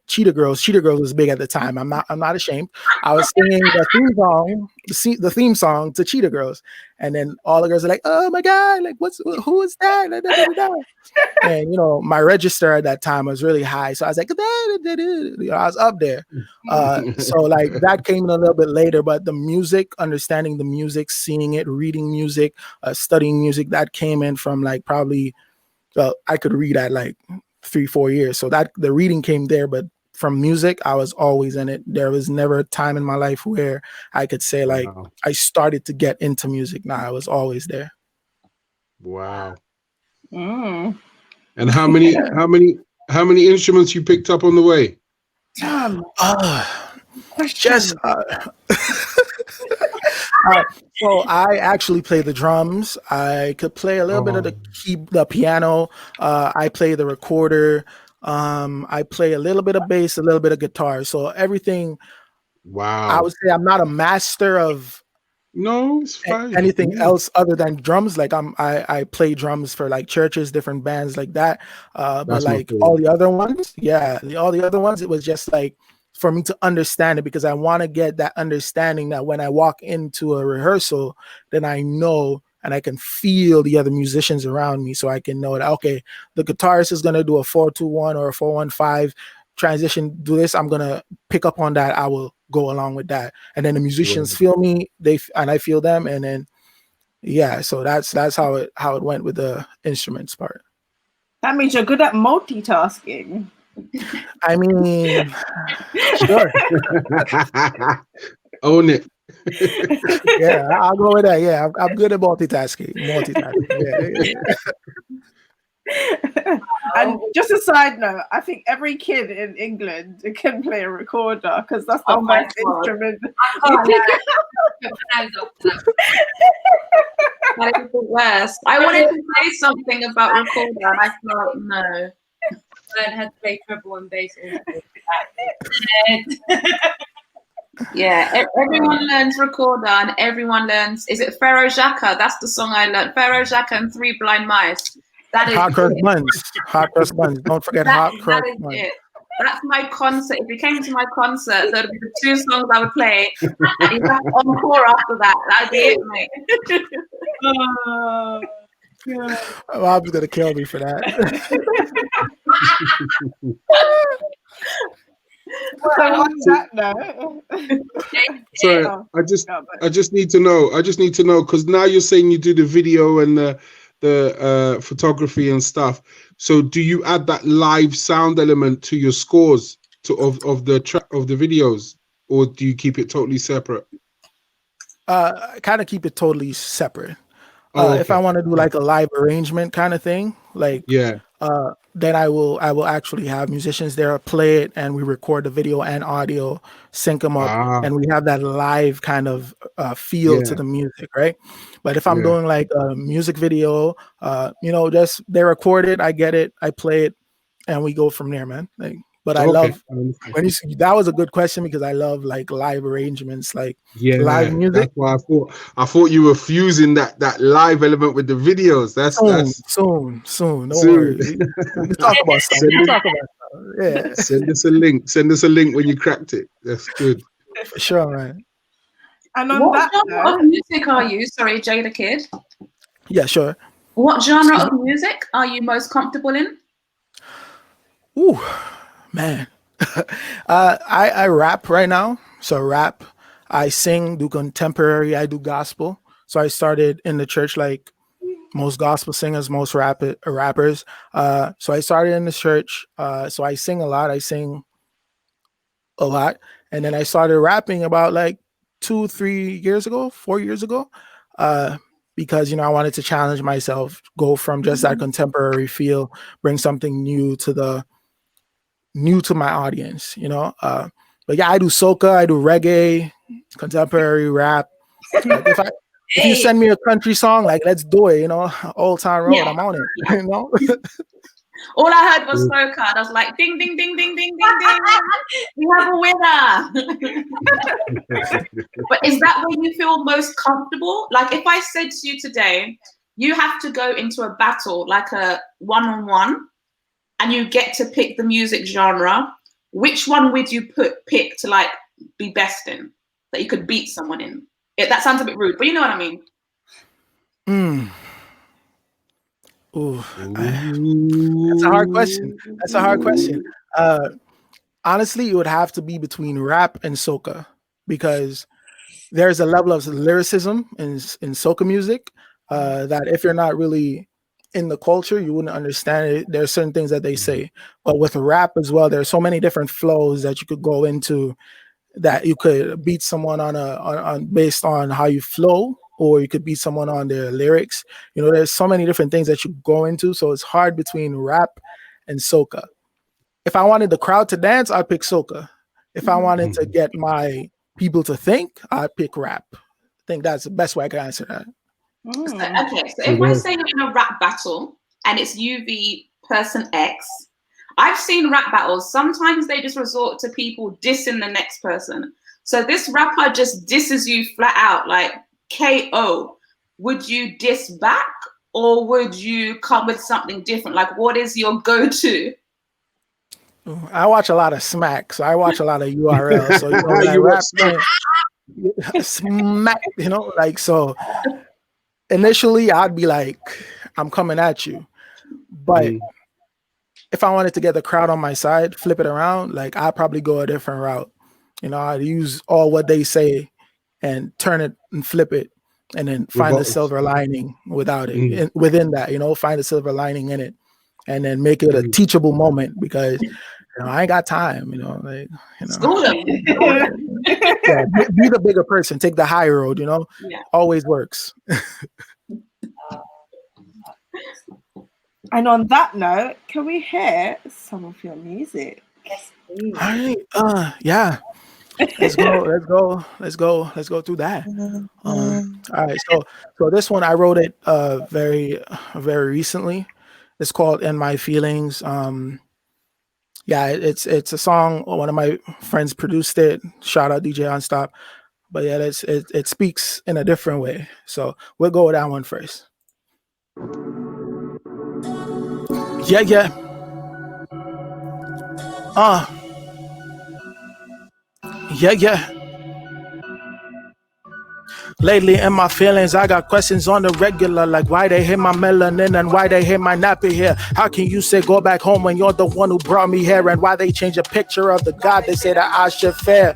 J: Cheetah Girls. Cheetah Girls was big at the time. I'm not ashamed. I was singing the theme song, the theme song to Cheetah Girls, and then all the girls are like, "Oh my god, like who is that?" Da, da, da, da, da. And you know, my register at that time was really high, so I was like, you know, I was up there. So like that came in a little bit later, but the music, understanding the music, seeing it, reading music, studying music, that came in from like probably, well, I could read at like 3-4 years, so that the reading came there, but from music, I was always in it. There was never a time in my life where I could say like
I: Wow.
J: I started to get into music. Nah, I was always there.
I: Wow.
B: Mm.
I: And how many instruments you picked up on the way?
J: Just so I actually play the drums. I could play a little bit of the piano. I play the recorder. I play a little bit of bass, a little bit of guitar. So everything.
I: Wow.
J: I would say I'm not a master of
I: No, it's fine.
J: anything
I: Yeah.
J: else other than drums. Like I play drums for like churches, different bands like that. But
I: That's my
J: like
I: favorite.
J: all the other ones, all the other ones, it was just like for me to understand it, because I want to get that understanding that when I walk into a rehearsal, then I know and I can feel the other musicians around me, so I can know that okay, the guitarist is gonna do a 4-2-1 or a 4-1-5 transition. Do this, I'm gonna pick up on that. I will go along with that, and then the musicians
I: Right.
J: feel me, and I feel them, and then so that's how it went with the instruments part.
B: That means you're good at multitasking.
J: I mean, sure.
I: Own it.
J: Yeah, I'll go with that. Yeah, I'm good at multitasking. Yeah.
B: And just a side note, I think every kid in England can play a recorder because that's the best instrument.
F: That is the worst. I wanted to say something about recorder, and I thought no.
C: I had to play treble and bass.
F: Yeah, everyone learns recorder, and everyone learns. Is it Pharaoh Jacques? That's the song I learned. Pharaoh Jacques and Three Blind Mice. That is
J: Hot cross buns. Hot cross buns. Don't forget hot cross
F: that is
J: buns.
F: it. That's my concert. If you came to my concert, that would be the 2 songs I would play. And you have encore after that. That'd be it, mate.
B: Yeah.
J: My mom's gonna kill me for that.
B: So on that note,
I: Sorry, I just need to know because now you're saying you do the video and the photography and stuff. So do you add that live sound element to your scores of the track of the videos, or do you keep it totally separate?
J: I kind of keep it totally separate.
I: Okay.
J: If I want to do like a live arrangement kind of thing, like then I will actually have musicians there play it, and we record the video and audio, sync them up, and we have that live kind of feel to the music, right? But if I'm doing like a music video, just they record it, I get it, I play it, and we go from there, man. Like, but I love when that was a good question, because I love like live arrangements, like live music.
I: That's why I thought you were fusing that live element with the videos. That's
J: soon. Don't worry. We talk about stuff. Yeah.
I: Send us a link. Send us a link when you cracked it. That's good.
J: For sure, man.
B: And on
F: what genre of music are you? Sorry, Jada Kid.
J: Yeah, sure.
F: What genre of music are you most comfortable in?
J: Ooh, man. I rap right now. So rap. I sing, do contemporary, I do gospel. So I started in the church like most gospel singers, most rappers. So I started in the church. So I sing a lot. And then I started rapping about like 4 years ago, because I wanted to challenge myself, go from just that contemporary feel, bring something new to my audience. But yeah, I do soca, I do reggae, contemporary rap. Like if you send me a country song, like let's do it. Old Town Road, I'm on it.
F: All I heard was soca. I was like, ding, ding, ding, ding, ding, ding, ding. We have a winner. But is that where you feel most comfortable? Like if I said to you today, you have to go into a battle, like a one-on-one, and you get to pick the music genre, which one would you pick to like be best in, that you could beat someone in? That sounds a bit rude, but you know what I mean.
J: Ooh, that's a hard question. Honestly, it would have to be between rap and soca, because there's a level of lyricism in soca music that if you're not really in the culture, you wouldn't understand it. There's certain things that they say, but with rap as well, there's so many different flows that you could go into, that you could beat someone on based on how you flow, or you could beat someone on their lyrics. There's so many different things that you go into, so it's hard between rap and soca. If I wanted the crowd to dance, I'd pick soca. If I wanted to get my people to think, I'd pick rap. I think that's the best way I can answer that.
F: Okay, so if I say you're in a rap battle and it's you v person X, I've seen rap battles. Sometimes they just resort to people dissing the next person. So this rapper just disses you flat out, like KO. Would you diss back, or would you come with something different? Like, what is your go-to?
J: I watch a lot of Smack, so I watch a lot of URL. So like rap, Smack, like so. Initially, I'd be like, I'm coming at you, but if I wanted to get the crowd on my side, flip it around, like I'd probably go a different route. I'd use all what they say and turn it and flip it, and then find the silver lining without it. Within that, find the silver lining in it, and then make it a teachable moment, because I ain't got time.
F: School them.
J: Yeah, be the bigger person, take the high road. Always works.
B: And on that note, can we hear some of your music?
G: Yes, please.
J: All right. Yeah. Let's go through that. All right. So this one I wrote it very, very recently. It's called "In My Feelings." Yeah, it's a song. One of my friends produced it. Shout out DJ Unstop. But yeah, it speaks in a different way. So we'll go with that one first. Yeah. Yeah. Lately in my feelings, I got questions on the regular, like why they hate my melanin and why they hate my nappy hair. How can you say go back home when you're the one who brought me here, and why they change a picture of the God they say that I should fear?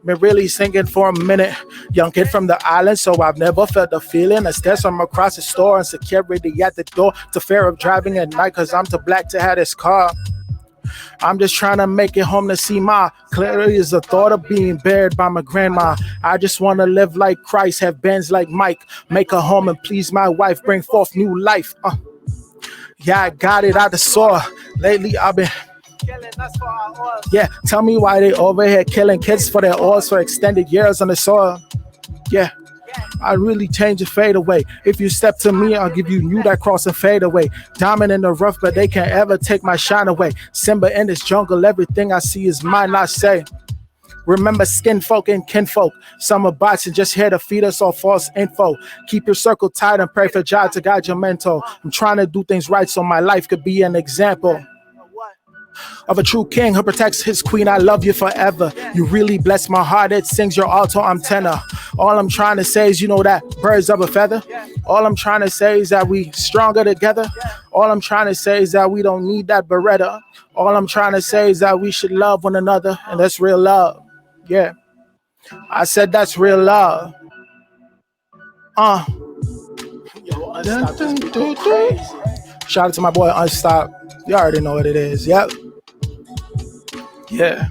J: Been really singing for a minute, young kid from the island, so I've never felt the feeling. I stairs from across the store and security at the door, to fear of driving at night cause I'm too black to have this car. I'm just trying to make it home to see my clarity is the thought of being buried by my grandma. I just want to live like Christ, have bands like Mike, make a home and please my wife, bring forth new life. Yeah, I got it out the soil. Lately I've been killing us for our oil. Yeah, tell me why they over here killing kids for their oils for extended years on the soil. Yeah, I really change and fade away. If you step to me, I'll give you new that cross and fade away. Diamond in the rough, but they can't ever take my shine away. Simba in this jungle, everything I see is mine, I say. Remember skin folk and kinfolk. Summer bots and just here to feed us all false info. Keep your circle tight and pray for God to guide your mental. I'm trying to do things right so my life could be an example of a true king who protects his queen. I love you forever. You really bless my heart. It sings your alto, I'm tenor. All I'm trying to say is, that birds of a feather. All I'm trying to say is that we stronger together. All I'm trying to say is that we don't need that Beretta. All I'm trying to say is that we should love one another, and that's real love. Yeah, I said that's real love. Shout out to my boy Unstop. You already know what it is. Yep. Yeah.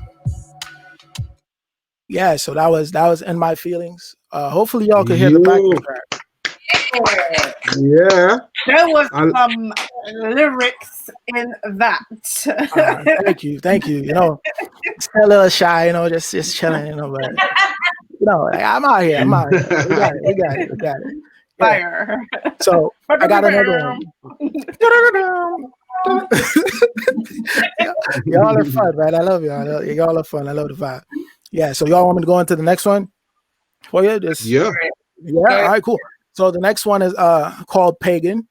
J: yeah, so that was In My Feelings. Hopefully y'all could hear the backing track.
I: Yeah.
B: There was some lyrics in that.
J: Thank you. You know, still a little shy, you know, just chilling, you know, but you know, like, I'm out here. We got it. Yeah.
B: Fire.
J: So I got another one. Y'all are fun, man. I love y'all. Y'all are fun. I love the vibe. Yeah. So y'all want me to go into the next one? For you?
I: Yeah.
J: All right. Cool. So the next one is called Pagan.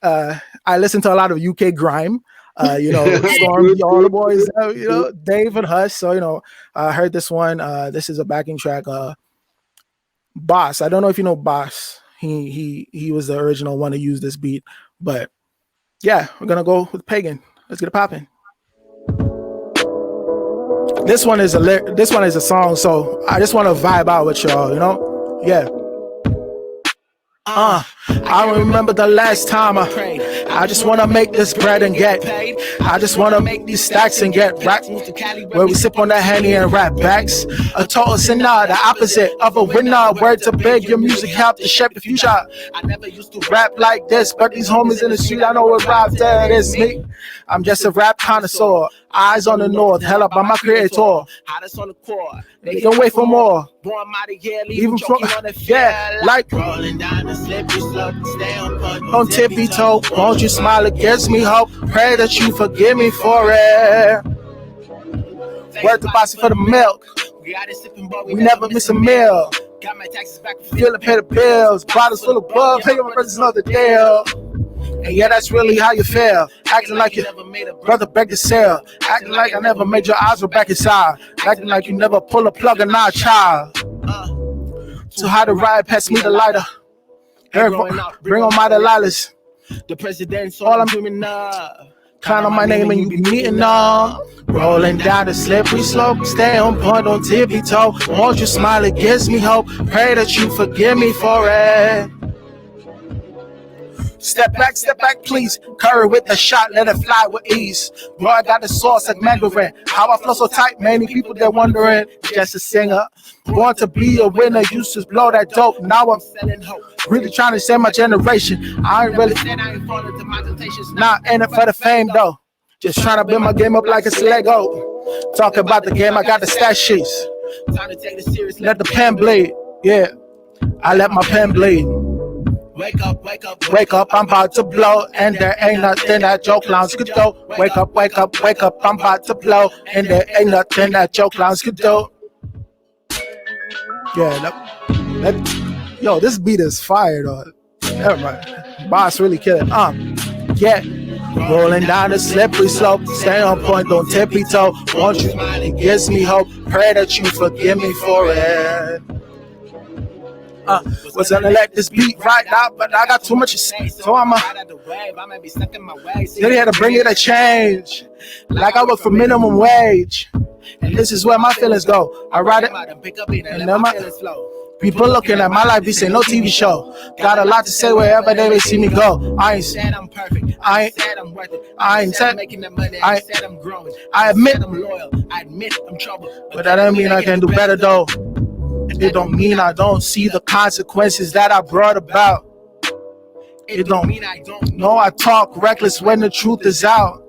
J: I listen to a lot of UK grime. You know, Storm, all the boys. You know, Dave and Hush. So you know, I heard this one. This is a backing track. Boss. I don't know if you know Boss. He was the original one to use this beat, but yeah, we're gonna go with Pagan. Let's get it popping. This one is a song, so I just want to vibe out with y'all, you know? Yeah. I remember the last time I just want to make this bread and get paid. I just want to make these stacks and get racked. Where we sip on the Henny and rap backs. A total sinner, the opposite of a winner. Word to big, your music helped to shape the future. I never used to rap like this, but these homies in the street, I know what rap that is me. I'm just a rap connoisseur. Eyes on the north, held up by my creator. Hottest on the core. They can wait for more. Born mighty, yeah, leave from on the yeah, like rolling down the slippery slope. Stay on tippy toe. Won't you smile? It gives me hope. Pray that you forgive me for it. Word to Bossy for the milk. We never miss a meal. Got my taxes back. Feel to pay the bills. Bottles full of bug. Pay my brothers another deal. And yeah, that's really how you feel. Acting like your brother begged to sell. Acting like I never made your eyes go back inside. Acting like you never pull a plug on our child. So how to ride past me the lighter. Bring on my Delilahs. The president's all I'm dreaming of. Count on my name and you be meeting up. Rolling down the slippery slope. Stay on point, on tippy toe. Won't you smile? It gives me hope. Pray that you forgive me for it. Step back, please. Curry with the shot, let it fly with ease. Bro, I got the sauce like mandarin. How I flow so tight, many people they're wondering. Just a singer, born to be a winner. Used to blow that dope, now I'm selling hope. Really trying to save my generation. I ain't really falling to my temptations. Not in it for the fame though. Just trying to build my game up like it's Lego. Talking about the game, I got the stat sheets. Time to take it seriously. Let the pen bleed. Yeah, I let my pen bleed. Wake up, I'm about to blow, and there ain't nothing that your clowns could do. Wake up, I'm about to blow, and there ain't nothing that your clowns could do. Yeah, yo, this beat is fire though. Everybody, Boss really killing. Yeah. Rolling down the slippery slope, stay on point, don't tippy toe. Won't you smile? It gives me hope. Pray that you forgive me for it. Was gonna let this beat right out, but I got too much to say, so I'ma then had to bring it a change. Like I work for minimum wage, and this is where my feelings go. I ride it, and then my people looking at my life, this ain't no TV show. Got a lot to say wherever they may see me go. I ain't said I'm perfect. I ain't said I'm worth it. I ain't said making the money. I said I'm growing. I admit I'm loyal. I admit I'm trouble. But that don't mean I can do better though. It don't mean I don't see the consequences that I brought about. It don't mean I don't know I talk reckless when the truth is out.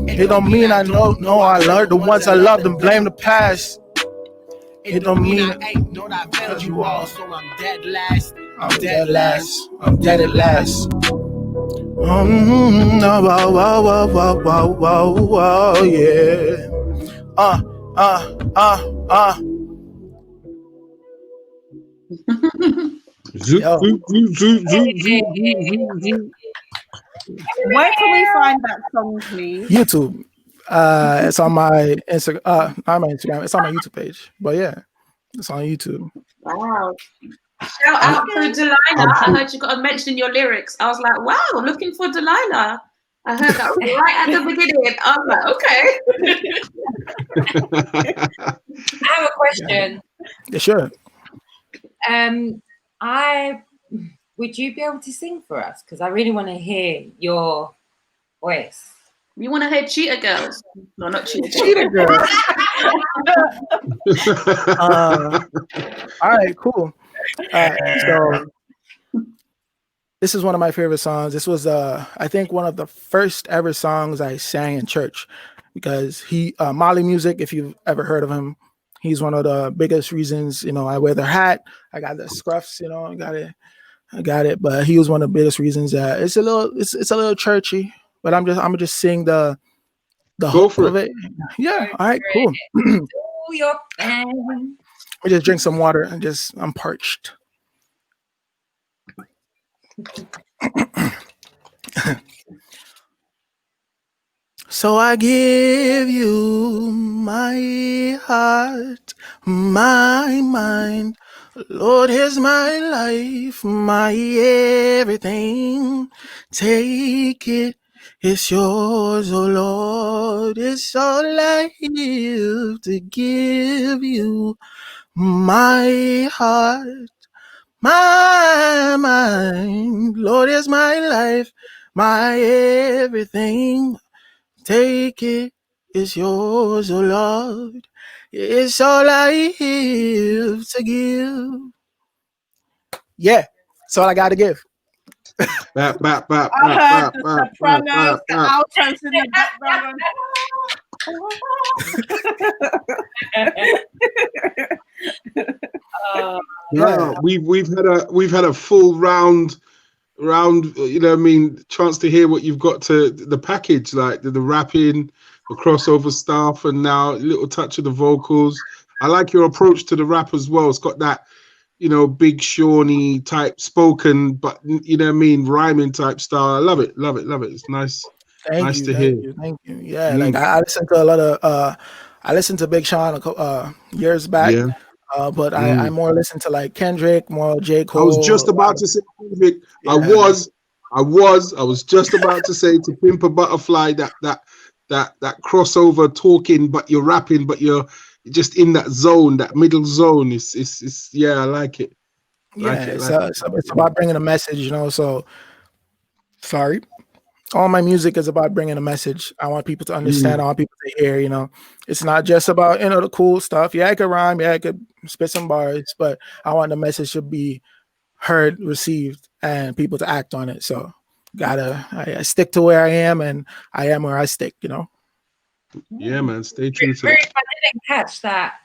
J: It don't mean I know I learned the ones I loved and blame the past. It don't mean I ain't know that I failed you all, so I'm dead last. I'm dead last. I'm dead at last. Yeah.
B: Where can we find that song, please?
J: YouTube. It's on my Instagram. Not my Instagram. It's on my YouTube page. But yeah, it's on YouTube.
F: Wow. Shout out to Delilah. I heard you got a mention in your lyrics. I was like, wow, looking for Delilah. I heard that right at the beginning. I was like, okay.
C: I have a question.
J: Yeah, sure.
C: Would you be able to sing for us? Because I really want to hear your voice.
F: You want to hear Cheetah Girls? No, not Cheetah Girls.
J: Cheetah Girls. All right, cool. So this is one of my favorite songs. This was, I think, one of the first ever songs I sang in church, because Molly Music, if you've ever heard of him, he's one of the biggest reasons, I wear the hat, I got the scruffs, I got it. But he was one of the biggest reasons that it's a little churchy, but I'm gonna just sing the
I: Go
J: hook
I: for
J: of it. Yeah. All right, cool.
C: Do your thing.
J: I just drink some water and I'm parched. So I give you my heart, my mind. Lord, here's my life, my everything. Take it, it's yours, oh Lord. It's all I have to give you. My heart, my mind. Lord, here's my life, my everything. Take it, it's yours, oh Lord. It's all I have to give. Yeah, that's all I got to give.
I: Bap, bap, bap,
B: I
I: bap,
B: heard
I: bap,
B: the
I: bap,
B: sopranos,
I: bap,
B: the
I: bap.
B: altos in the background.
I: No, we've had a full round, chance to hear what you've got to the package, like the rapping, the crossover stuff, and now a little touch of the vocals. I like your approach to the rap as well. It's got that, Big Shawnee type spoken, but rhyming type style. I love it. It's nice.
J: Thank you,
I: to hear.
J: thank you. Yeah, like I listened to a lot of I listened to Big Sean years back.
I: Yeah.
J: But I more listen to like Kendrick, more J. Cole.
I: I was just about to say Kendrick.
J: Yeah.
I: I was just about to say to Pimp a Butterfly that crossover talking, but you're rapping, but you're just in that zone, that middle zone. It's yeah, I like it.
J: It's about bringing a message, So sorry. All my music is about bringing a message. I want people to understand. I want people to hear, It's not just about, the cool stuff. Yeah, I could rhyme. Yeah, I could spit some bars, but I want the message to be heard, received, and people to act on it. So I stick to where I am, and I am where I stick,
I: Yeah, man. Stay true to
C: Ruth,
I: it.
C: I didn't catch that.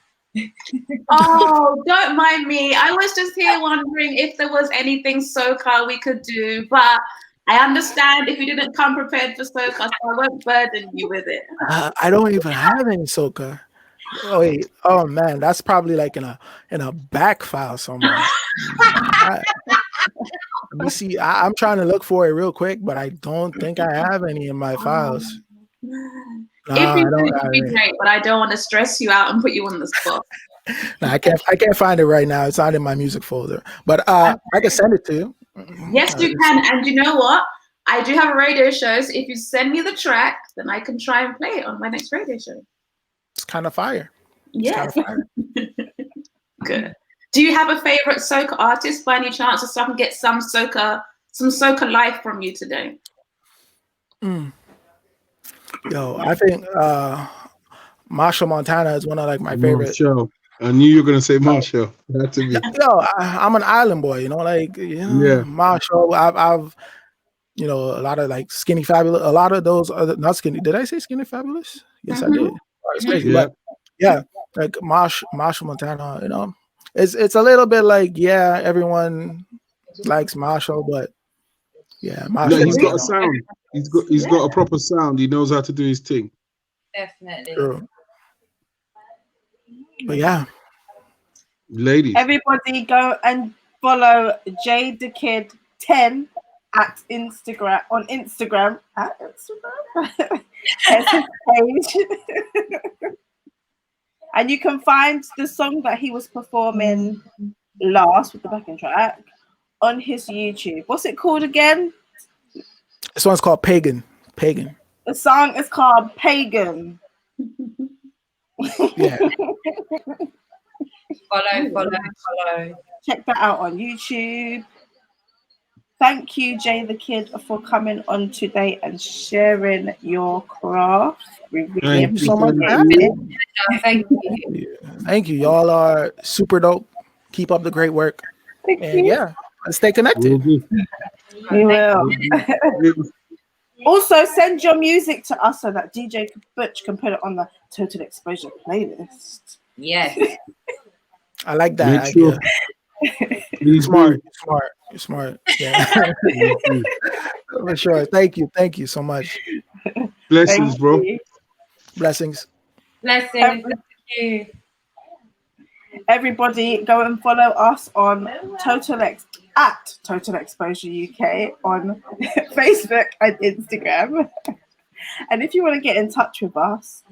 F: Oh, don't mind me. I was just here wondering if there was anything soca we could do, but I understand if you didn't come prepared for soca, so I won't burden you with it.
J: I don't even have any soca. Oh wait, oh man, that's probably like in a back file somewhere. Let me see. I'm trying to look for it real quick, but I don't think I have any in my files.
F: If you do, it'd be great, but I don't want to stress you out and put you on the spot.
J: No, I can't find it right now. It's not in my music folder, but I can send it to you.
F: Yes, you can. And you know what? I do have a radio show, so if you send me the track, then I can try and play it on my next radio show.
J: It's kind of fire.
F: Yeah. Good. Do you have a favorite soca artist by any chance, so I can get some soca life from you today?
J: Yo, I think Marshall Montana is one of like my favorite.
I: Marshall. I knew you were gonna say Marshall. That to me.
J: Yo, I'm an island boy,
I: Yeah.
J: Marshall. I've a lot of like Skinny Fabulous. A lot of those other not Skinny. Did I say Skinny Fabulous? Yes, I did. It's crazy, but yeah, like Marshall Montana. It's a little bit like everyone likes Marshall, but Marshall.
I: No, he's got a sound. He's got a proper sound. He knows how to do his thing.
C: Definitely.
J: True. But yeah,
I: ladies,
B: everybody go and follow J the Kid 10 at Instagram on Instagram at Instagram. That's his page. And you can find the song that he was performing last with the backing track on his YouTube. What's it called again?
J: This one's called Pagan.
B: The song is called Pagan.
J: Yeah.
C: Follow.
B: Check that out on YouTube. Thank you, Jay the Kid, for coming on today and sharing your craft. We really
I: Thank
J: you so much for
B: appreciate
J: having me.
B: it.
C: Thank you.
J: Thank you. Y'all are super dope. Keep up the great work.
B: Thank
J: And
B: you.
J: yeah, let's stay connected.
I: Will do.
B: We will.
I: Will do.
B: Also, send your music to us so that DJ Butch can put it on the Total Exposure playlist.
C: Yes.
J: I like that
I: Make
J: idea.
I: sure. Please
J: Smart,
I: do.
J: smart, you're smart. Yeah.
I: Please do.
J: For sure. Thank you so much.
I: Blessings,
B: Thank
I: bro.
B: you.
J: Blessings.
C: Blessings. Thank you.
B: Everybody, go and follow us on at Total Exposure UK on Facebook and Instagram. And if you want to get in touch with us,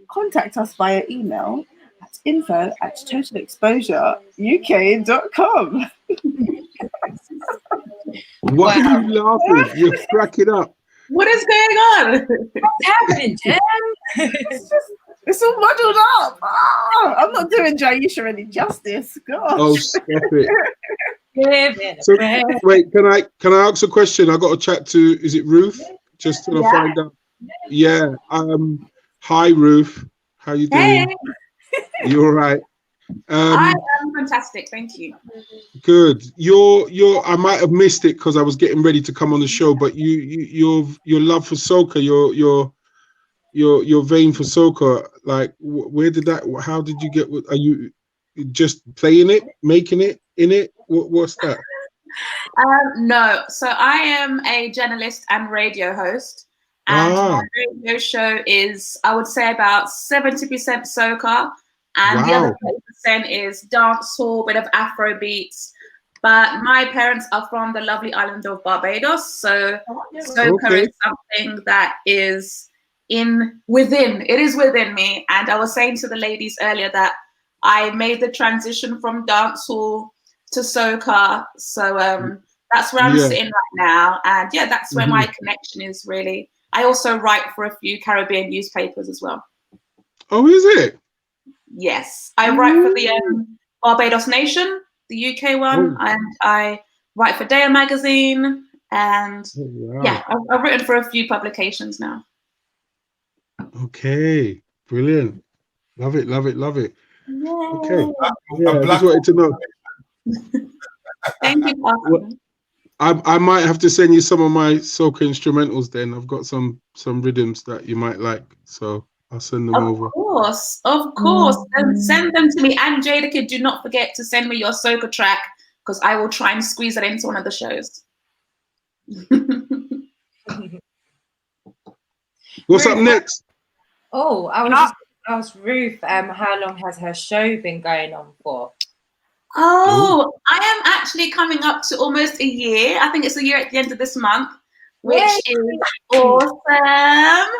B: contact us via email at info@totalexposureuk.com.
I: Why are you laughing? You're cracking up.
F: What is going on?
C: What's happening, Jen?
B: It's all muddled up. Oh, I'm not doing Jaisha any justice. Gosh.
I: Oh, stop it.
C: Living a
I: So,
C: prayer.
I: wait, can I ask a question? I got to chat to, is it Ruth? Just to find out. Yeah. Hi Ruth. How you doing?
F: Hey,
I: You all right?
F: I am fantastic. Thank you.
I: Good. Your I might have missed it because I was getting ready to come on the show, but your love for soca, your vein for soca, like where did that? How did you get? Are you just playing it, making it, in it? What's that?
F: No, so I am a journalist and radio host, and my radio show is, I would say, about 70% soca, and the other 30% is dancehall, bit of Afro beats. But my parents are from the lovely island of Barbados, so soca is something that is within me. And I was saying to the ladies earlier that I made the transition from dancehall to soca, so that's where I'm sitting right now, and yeah, that's where my connection is really. I also write for a few Caribbean newspapers as well.
I: Oh, is it?
F: Yes, I write for the Barbados Nation, the UK one, and I write for Daya magazine, and yeah, I've written for a few publications now.
I: Okay, brilliant. Love it, love it, love it.
F: Yay.
I: Okay, yeah, I just wanted to know.
F: Thank you, Austin.
I: I might have to send you some of my soca instrumentals then. I've got some rhythms that you might like, so I'll send them over.
F: Of course. And send them to me. And Jada Kid, do not forget to send me your soca track, because I will try and squeeze it into one of the shows.
I: What's up next?
C: Oh, I was just going to ask Ruth, how long has her show been going on for?
F: Oh, I am actually coming up to almost a year. I think it's a year at the end of this month, which is awesome.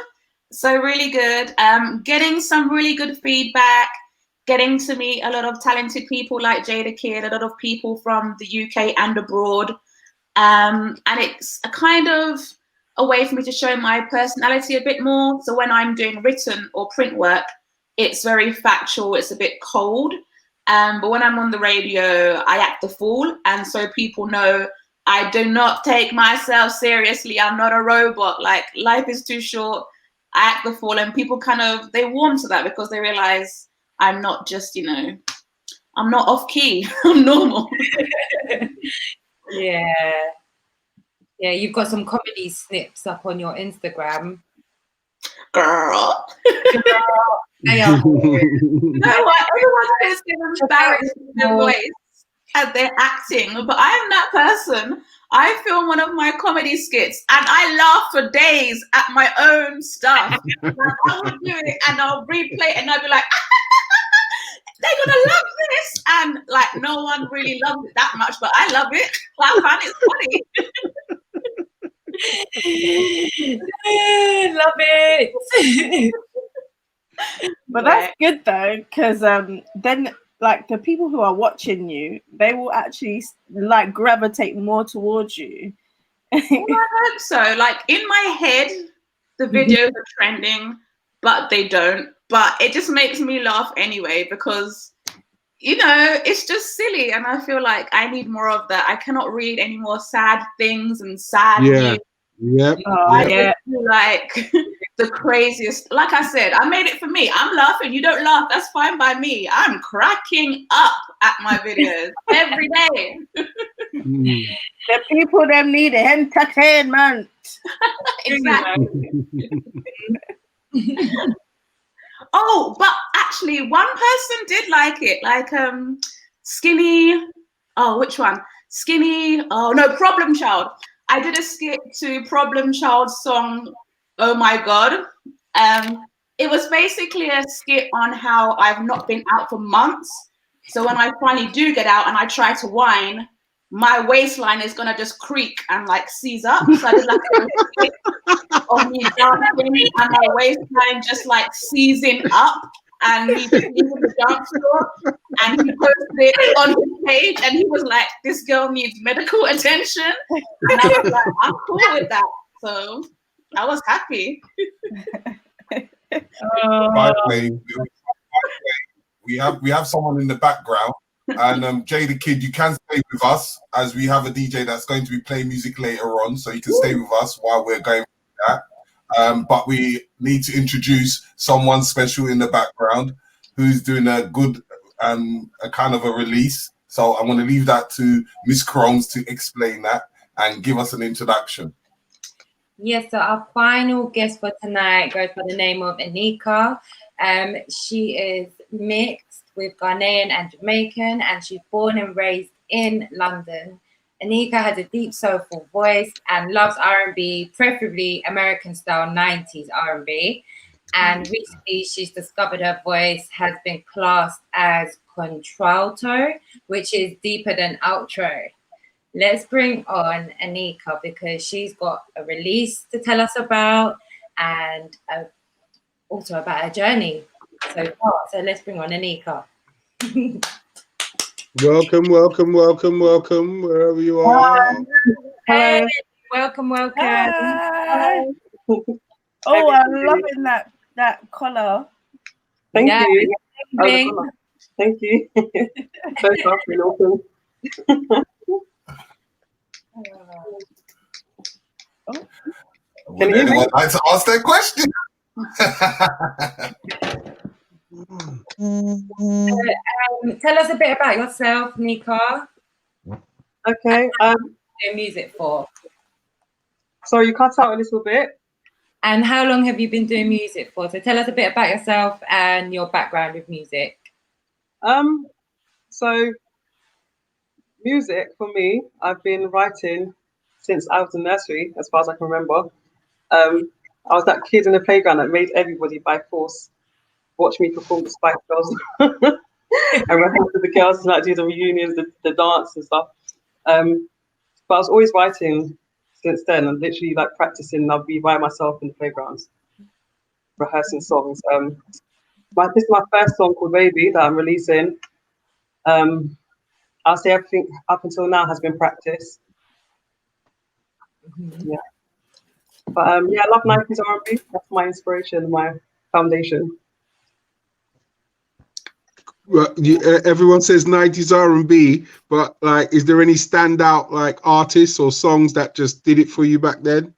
F: So really good. Getting some really good feedback, getting to meet a lot of talented people like Jada Kid, a lot of people from the UK and abroad. And it's a kind of a way for me to show my personality a bit more. So when I'm doing written or print work, it's very factual, it's a bit cold. But when I'm on the radio, I act a fool. And so people know I do not take myself seriously. I'm not a robot. Like, life is too short. I act the fool. And people they warm to that because they realize I'm not just, I'm not off key. I'm normal.
C: Yeah, you've got some comedy snips up on your Instagram.
F: Girl.
C: They are.
F: You know what? Everyone's going to embarrassed with their voice and their acting, but I am that person. I film one of my comedy skits and I laugh for days at my own stuff. Like, I will do it and I'll replay it and I'll be like, they're gonna love this, and like no one really loves it that much, but I love it. I find it funny.
C: Love it.
B: But that's good though, because then like the people who are watching you, they will actually like gravitate more towards you.
F: Well, I hope so. Like in my head, the videos are trending, but they don't. But it just makes me laugh anyway, because you know, it's just silly, and I feel like I need more of that. I cannot read any more sad things and sad
I: Yeah.
F: news.
I: Yep.
F: I
I: Yep.
F: just feel like the craziest. Like I said, I made it for me. I'm laughing. You don't laugh. That's fine by me. I'm cracking up at my videos every day.
I: Mm.
B: The people them need entertainment.
F: Exactly. Oh, but actually, one person did like it. Like Skinny. Oh, which one? Skinny. Oh no, Problem Child. I did a skit to Problem Child's song, Oh My God. It was basically a skit on how I've not been out for months. So when I finally do get out and I try to whine, my waistline is gonna just creak and like seize up. So I did like a skit of me dancing and my waistline just like seizing up and me just leaving the dance floor. And he posted it on his page and he was like, this girl needs medical attention. And I was like, I'm cool with that. So I was happy.
D: By the way, we have someone in the background, and Jay the Kid, you can stay with us as we have a DJ that's going to be playing music later on, so you can stay with us while we're going with that. But we need to introduce someone special in the background who's doing a good a kind of a release. So I'm going to leave that to Miss Cromes to explain that and give us an introduction.
C: Yes, so our final guest for tonight goes by the name of Anika. She is mixed with Ghanaian and Jamaican, and she's born and raised in London. Anika has a deep, soulful voice and loves R&B, preferably American-style 90s R&B. And recently, she's discovered her voice has been classed as contralto, which is deeper than outro. Let's bring on Anika because she's got a release to tell us about and also about her journey so far. So let's bring on Anika.
I: Welcome, welcome, welcome, welcome, wherever you are.
C: Hey, welcome, welcome.
B: Hi. Oh, I'm loving that color.
K: Thank
C: Yeah,
K: you.
C: bling.
K: Thank you. So softly open.
D: Would anyone like to ask that question?
C: Tell us a bit about yourself, Nika.
K: Okay.
C: Doing music for.
K: Sorry, you cut out a little bit.
C: And how long have you been doing music for? So tell us a bit about yourself and your background with music.
K: So music for me, I've been writing since I was in nursery, as far as I can remember. I was that kid in the playground that made everybody by force watch me perform the Spice Girls and rehearse with the girls to like do the reunions, the dance and stuff. But I was always writing since then, and literally like practicing. I'll be by myself in the playgrounds, rehearsing songs. This is my first song called Baby that I'm releasing. I'll say everything up until now has been practice. Yeah. But yeah, I love 90s R&B. That's my inspiration, my foundation.
I: Well, everyone says 90s R&B, but like, is there any standout like artists or songs that just did it for you back then?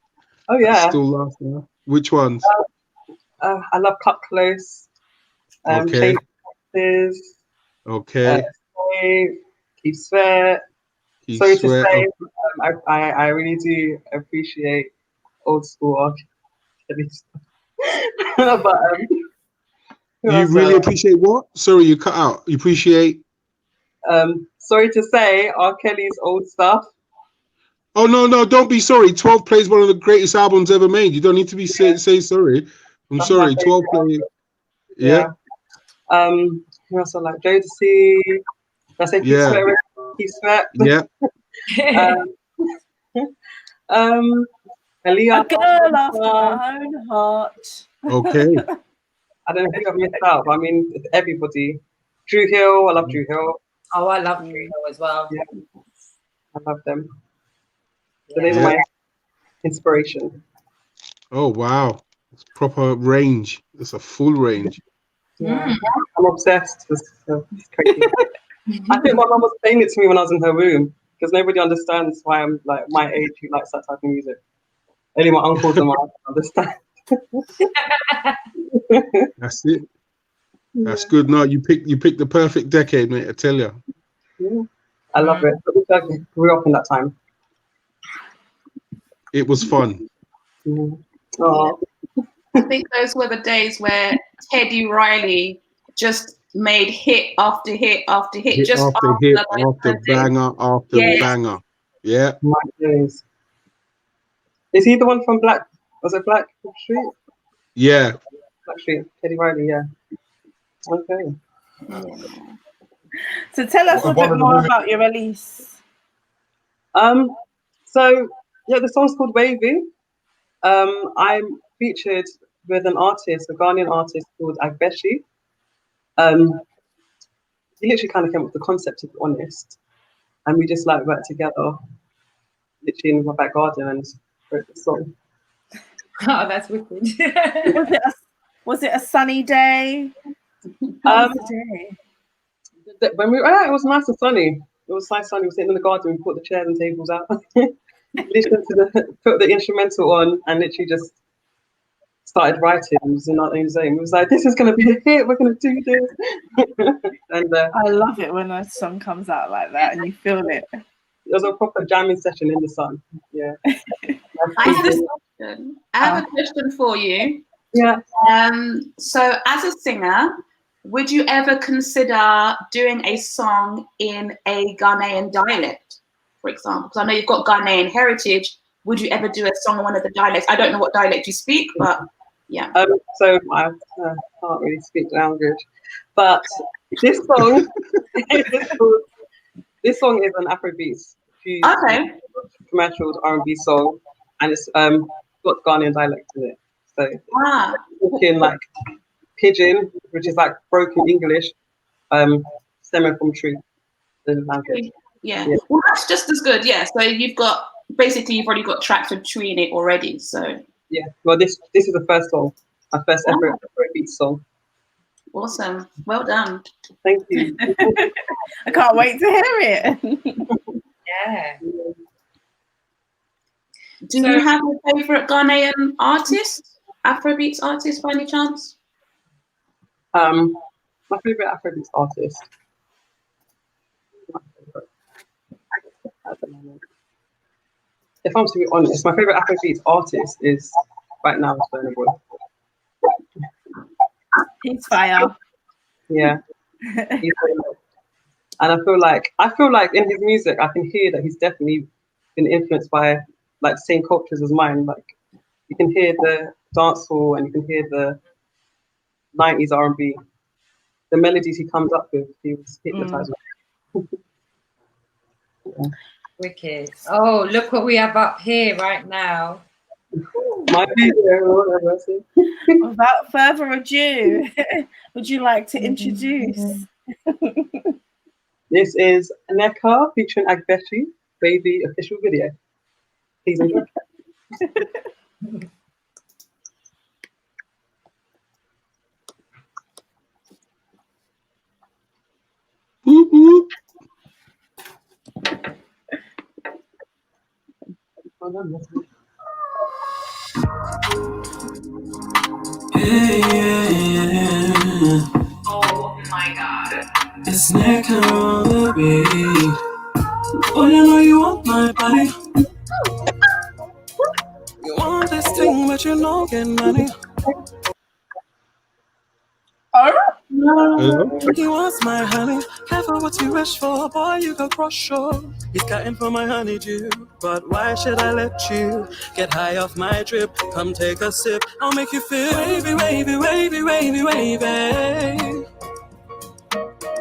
K: Oh yeah.
I: Still last now. Which ones?
K: I love Cut Close.
I: Okay.
K: Changes.
I: Okay.
K: Keep Sweat.
I: Keep
K: Sorry
I: Sweat.
K: to say, I really do appreciate old school artists. But
I: you really appreciate what? Sorry, you cut out. You appreciate?
K: Sorry to say, R. Kelly's old stuff.
I: Oh no, don't be sorry. 12 Play is one of the greatest albums ever made. You don't need to be say sorry. I'm
K: That's
I: sorry. 12 Play. Yeah.
K: Who else I like? Jodeci. I say Keep Sweat. Keep Sweat.
I: Yeah.
K: Aaliyah.
B: A girl after my own heart.
I: Okay.
K: I don't know who I've missed out, but I mean everybody. Drew Hill. I love Drew Hill.
C: Oh, I love Drew Hill as well.
K: Yeah. I love them. So these are my inspiration.
I: Oh wow. It's proper range. It's a full range.
K: Yeah. I'm obsessed. It's crazy. I think my mum was playing it to me when I was in her room because nobody understands why I'm like my age who likes that type of music. Only my uncles and my aunts understand.
I: That's it. That's good. No, you picked the perfect decade, mate. I tell you.
K: Yeah. I love it. I grew up in that time.
I: It was fun.
K: Oh.
F: I think those were the days where Teddy Riley just made hit after hit after hit.
I: Hit
F: just
I: after hit after
F: birthday.
I: banger after banger. Yeah.
K: My days. Is he the one from Black? Was it Black Street?
I: Yeah.
K: Black Street. Teddy Riley. Yeah. Okay.
B: So tell us a bit more about your release.
K: So yeah, the song's called Wavy. I'm featured with an artist, a Ghanaian artist called Agbeshi. He literally kind of came up with the concept, to be honest, and we just like worked together, literally in my back garden, and wrote the song.
C: Oh, that's wicked.
B: Was it a sunny day? How was the day?
K: When it was nice and sunny. It was nice sunny. We were sitting in the garden. We put the chairs and tables out. Listened to put the instrumental on, and literally just started writing. It was in our own zone. It was like, this is going to be a hit. We're going to do this. And
B: I love it when a song comes out like that and you feel it.
K: It was a proper jamming session in the sun. Yeah.
F: I have a question for you.
K: Yeah.
F: So as a singer, would you ever consider doing a song in a Ghanaian dialect, for example? Because I know you've got Ghanaian heritage. Would you ever do a song in one of the dialects? I don't know what dialect you speak, but yeah.
K: So I can't really speak language, but this song, this song is an Afrobeats, commercial R&B song, and it's got Ghanaian dialect in it. So talking like pidgin, which is like broken English, stemming from tree.
F: Yeah. Well, that's just as good. Yeah. So you've already got tracks with tree in it already. So
K: yeah. Well, this is the first song, my first ever Afrobeat song.
F: Awesome. Well done.
K: Thank you.
B: I can't wait to hear it.
C: Yeah.
F: Do you have a favorite Ghanaian artist, Afrobeats artist, by any chance?
K: My favorite Afrobeats artist. If I'm to be honest, my favorite Afrobeats artist is right now is Burna Boy.
B: He's fire.
K: Yeah. And I feel like in his music I can hear that he's definitely been influenced by like the same cultures as mine. Like you can hear the dancehall and you can hear the 90s R&B. The melodies he comes up with, he was hypnotized with. Yeah.
C: Wicked. Oh, look what we have up here right now.
K: My video.
B: Without further ado, would you like to introduce?
K: This is Neka featuring Agbeshi, Baby official video. Please enjoy.
A: Oh my God. It's Neka on the beat. Oh, you know you want my body. You want this thing, but you know get money. He wants my honey. Careful what you wish for, boy, you go cross shore. He's cutting for my honeydew, but why should I let you get high off my drip? Come take a sip, I'll make you feel wavy, wavy, wavy, wavy, wavy.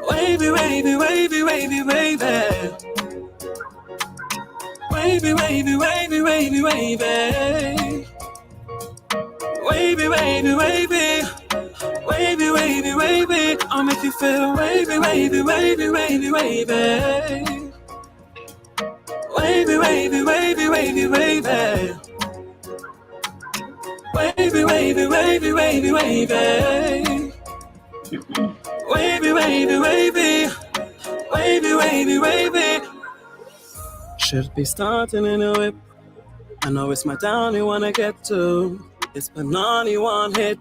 A: Wavy, wavy, wavy, wavy, wavy. Wavy, wavy, wavy, wavy, wavy. Wavy, wavy, wavy. Wavy, wavy, wavy, I'll make you feel wavy, wavy, wavy, wavy, wavy. Wavy, wavy, wavy, wavy, wavy. Wavy, wavy, wavy, wavy, wavy. Wavy, wavy, wavy. Wavy, wavy, wavy. Should be starting in a whip. I know it's my town you wanna get to. It's Banani one hit.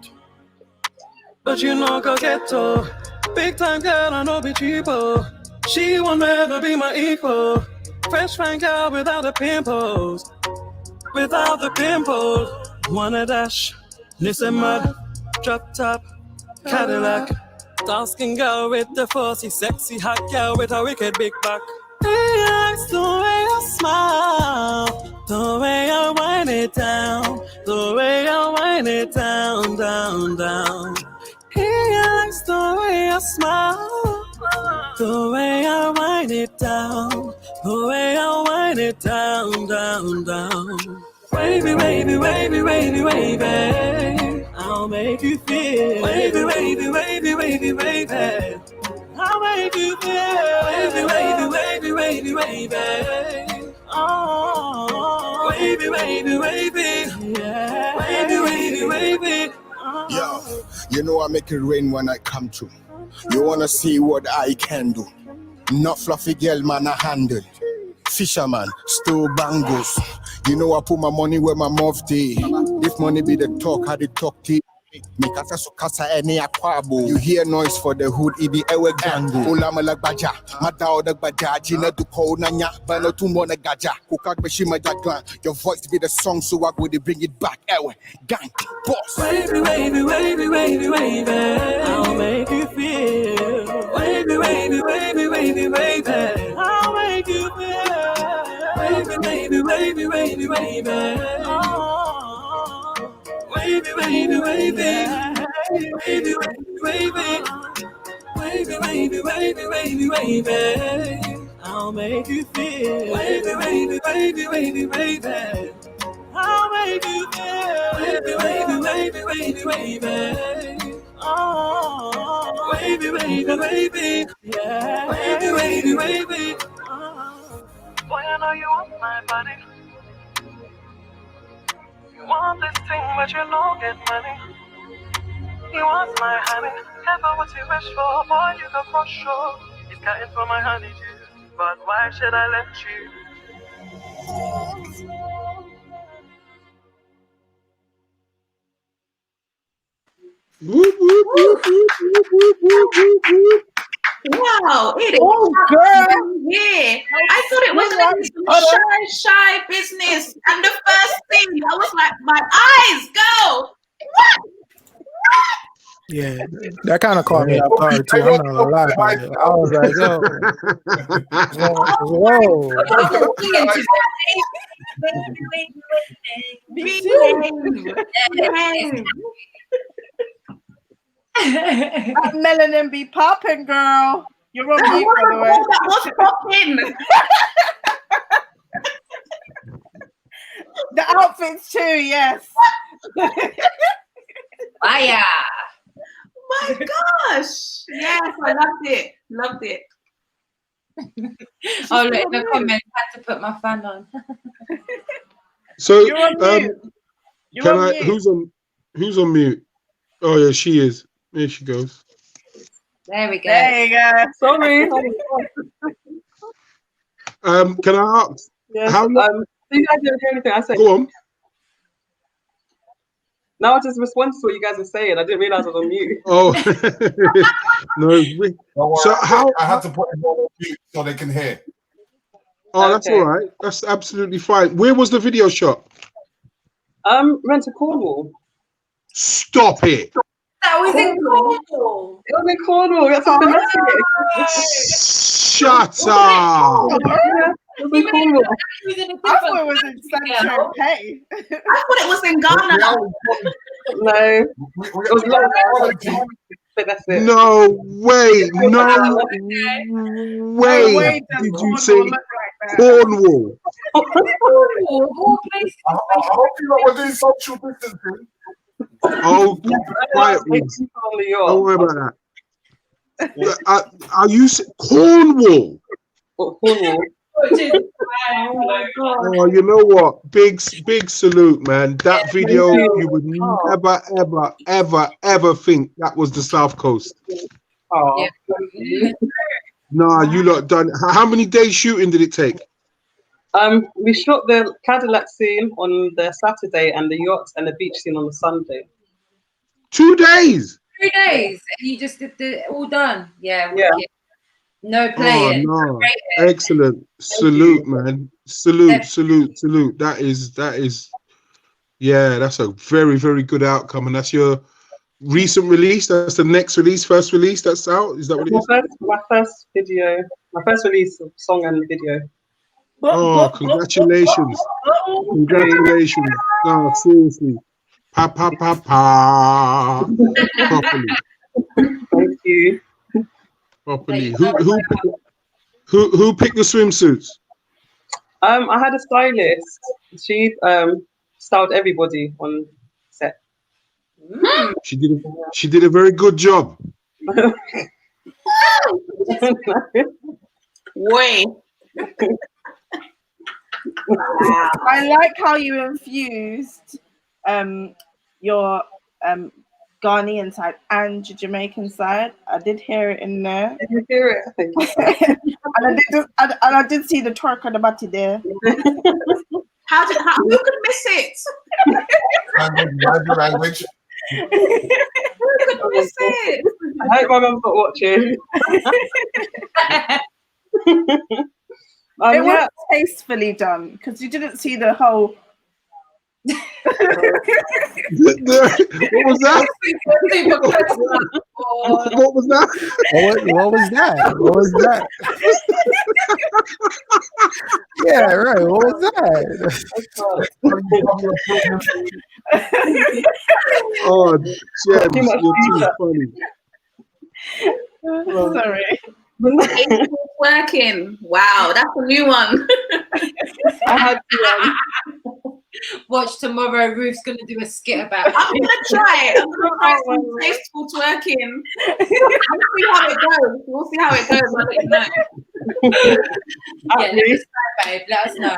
A: But you know go get to. Big time girl, I know be cheapo. She will never be my equal. Fresh fine girl without the pimples. Without the pimples. Wanna dash, Nissan mud, drop top, Cadillac. Dark skin girl with the fussy, sexy hot girl with a wicked big back. He likes the way I smile, the way I wind it down, the way I wind it down, down, down. He likes the way I smile, the way I wind it down, the way I wind it down, down, down. Wavy, wavy, wavy, wavy, wavy. I'll make you feel. Wavy, wavy, wavy, wavy, wavy. I'll make you feel. Wavy, wavy, wavy, wavy, wavy. Oh, wavy, wavy, wavy. Yeah. Wavy, wavy, wavy.
E: Yo, you know I make it rain when I come to. You wanna see what I can do? Not fluffy girl, man, I handle. Fisherman, still bangles. You know I put my money where my mouth dey. If money be the talk, how they talk to me kasa so kasa any akwabo. You hear noise for the hood, it be ewe gango. Ola malak baja, mata odak baja. Jina du ko nanya, bano tu mona gaja. Kukak beshima jaglan. Your voice be the song, so I would bring it back. Ewe gang, boss.
A: Wavy, wavy, wavy, wavy, wavy. I'll make you feel. Wavy, wavy, wavy, wavy, wavy. I'll make you feel. Wavy, wavy, wavy, wavy, wavy. Oh, wavy, wavy, wavy. Wavy, wavy, wavy. Wavy, wavy, wavy, wavy, wavy. I'll make you feel. Wavy, wavy, wavy, wavy, wavy. I'll make you feel. Wavy, wavy, wavy, wavy, wavy. Oh, wavy, wavy, wavy. Yeah. Wavy, wavy, wavy. Oh. Boy, I know you want my body. You want this thing, but you don't get money. You want my honey. Careful what you wish for, boy, you go cross shore. It's cutting for my honeydew, but why should I let you?
I: Whoop, whoop, whoop, whoop, whoop, whoop, whoop, whoop.
F: Wow, it is.
B: Oh, girl.
F: Yeah. I thought it was going to be some shy business. And the first thing, I was like, my eyes go. What?
J: Yeah, that kind of caught me off guard too. I'm not gonna lie about it. I was like, yo, whoa.
B: That melanin be popping, girl. You're on mute, by the way.
F: That was popping.
B: The outfits too, yes.
C: Fire.
F: My gosh. Yes, I loved it. Loved it.
C: Oh, look, in the comments, I had to put my fan on.
I: So,
B: You're on mute. You're
I: can
B: on
I: I?
B: mute.
I: Who's on mute? Oh yeah, she is. There she goes.
C: There we go.
B: There you go.
K: Sorry.
I: Can I ask?
K: Yes.
I: How long?
K: You guys didn't hear anything I said.
I: Go on.
K: Now I just responded to what you guys were saying. I didn't realize I was on mute.
I: Oh no. So how?
D: I had to put it on mute so they can hear.
I: Oh, that's all right. That's absolutely fine. Where was the video shot?
K: Went to Cornwall.
I: Stop it.
C: That was in Cornwall.
K: It was in Cornwall. That's what I'm
I: Shut up.
K: Yeah, it was in Cornwall.
B: I thought it was in Sancho Pay.
F: I thought it was in Ghana.
K: No, it was long. But that's it.
I: No way. No way. Did you say Cornwall?
D: I hope you know we're doing social distancing.
I: Oh, quiet, please. Don't worry about that. Are you Cornwall?
K: Cornwall.
I: Oh, you know what? Big salute, man. That video, you would ever think that was the South Coast.
K: Oh,
I: Nah, you lot done. How many days shooting did it take?
K: we shot the Cadillac scene on the Saturday and the yacht and the beach scene on the Sunday.
I: 2 days.
C: 3 days, and you just did the all done. Yeah.
K: Yeah.
C: Wicked. No
I: Oh
C: playing.
I: no!
C: Great.
I: Excellent. Salute, man. Salute. That is. Yeah, that's a very, very good outcome, and that's your recent release. That's the next release, first release that's out. Is that what it is?
K: My first video, my first release of song and video.
I: Oh, congratulations! Congratulations! No, seriously. Pa pa pa pa. Properly.
K: Thank you.
I: Properly. Who picked the swimsuits?
K: I had a stylist. She styled everybody on set.
I: She did a very good job.
B: Wait. I like how you infused your Ghanaian side and your Jamaican side. I did hear it in there.
K: Did you hear it?
B: and I did see the twerk on the body there.
F: Who could miss it?
D: Language.
F: Who could miss it?
K: I hope my mum's not watching.
B: It was tastefully done because you didn't see the whole.
I: What was that? What was that?
J: What was that? What was that? Yeah, right. What was that?
I: Oh, James, you're too funny.
B: Sorry.
F: Working. Wow, that's a new one.
K: I had to
C: Watch tomorrow. Ruth's gonna do a skit about it.
F: I'm gonna try. I'm gonna try some tasteful twerking. We'll see how it goes. I'll let you know.
C: Yeah, let us know, babe. Let us know.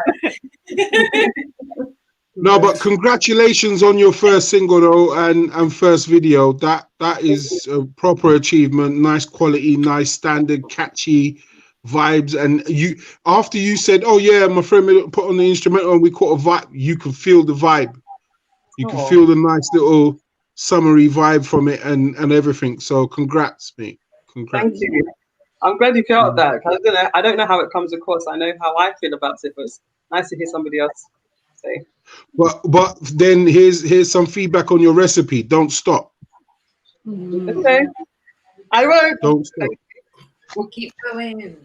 I: No, but congratulations on your first single though, and first video. That is a proper achievement. Nice quality, nice standard, catchy vibes. And you, after you said, "Oh yeah, my friend put on the instrumental and we caught a vibe," you can feel the vibe. You can feel the nice little summery vibe from it and everything. So congrats, mate. Congrats.
K: Thank you. I'm glad you felt that. I don't know how it comes across. I know how I feel about it, but it's nice to hear somebody else say.
I: But then here's some feedback on your recipe. Don't stop.
K: Okay. I won't.
I: Don't stop.
C: Keep going.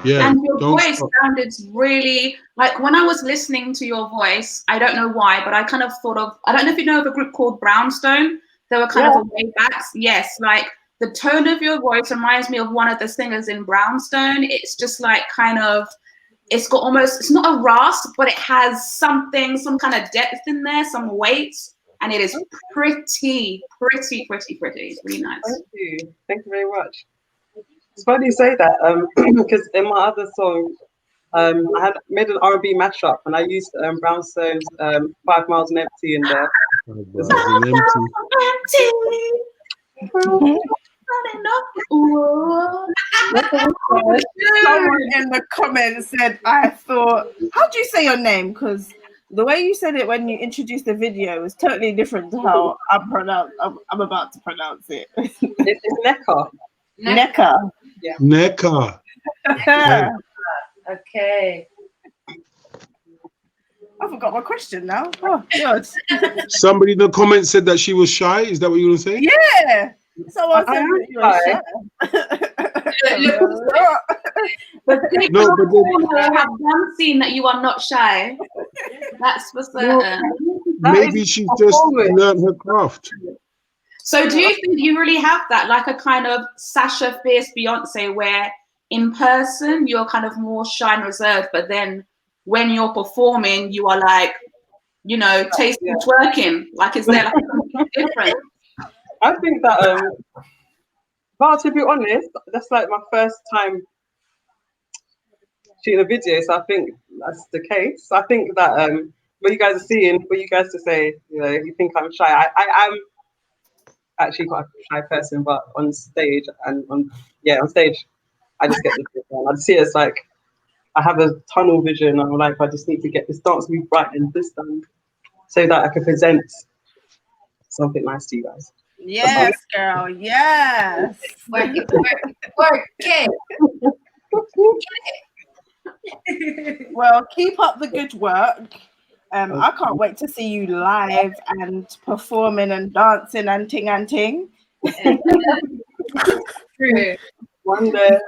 I: Yeah.
F: And your voice
I: stop.
F: sounded really like when I was listening to your voice. I don't know why, but I kind of thought of. I don't know if you know of a group called Brownstone. They were kind of a way back. Yes, like the tone of your voice reminds me of one of the singers in Brownstone. It's just like kind of. It's got almost, it's not a rasp, but it has something, some kind of depth in there, some weight, and it is pretty. It's really nice.
K: Thank you. Thank you very much. It's funny you say that, because in my other song, I had made an R&B mashup, and I used Brownstone's 5 Miles and Empty in there.
B: Someone in the comments said, I thought, how do you say your name? Because the way you said it when you introduced the video is totally different to how I'm about to pronounce it.
K: It's Neka.
B: Neka.
K: Yeah.
I: Neka.
C: Okay.
B: I forgot my question now. Oh, God.
I: Somebody in the comments said that she was shy. Is that what you were going to say?
B: Yeah. Someone said that you were shy.
F: But people have one scene that you are not shy. That's for certain.
I: Maybe she just learned her craft.
F: So do you think you really have that, like a kind of Sasha Fierce Beyonce, where in person you're kind of more shy and reserved, but then when you're performing, you are like, you know, tasteful twerking? Like, is there like something different?
K: I think that, but to be honest, that's like my first time shooting a video, so I think that's the case. I think that what you guys are seeing, for you guys to say, you know, you think I'm shy. I am actually quite a shy person, but on stage on stage, I just get the shit done. I see it as like I have a tunnel vision. I'm like, I just need to get this dance move right and this done, so that I can present something nice to you guys.
B: Yes, girl. Yes.
C: Work it.
B: Well, keep up the good work. I can't wait to see you live and performing and dancing and ting.
C: True.
K: One day,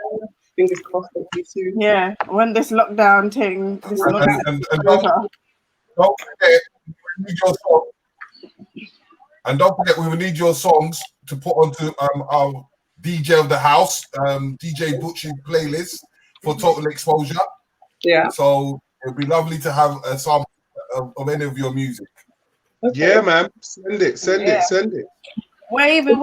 K: fingers crossed, hopefully soon.
B: Yeah, when this lockdown thing, this
D: And don't forget, we need your song. And don't forget, we will need your songs to put onto our DJ of the house, DJ Butch's playlist for Total Exposure.
K: Yeah.
D: So it'd be lovely to have a sample of any of your music.
K: Okay.
I: Yeah, man. Send it.
B: Wave it.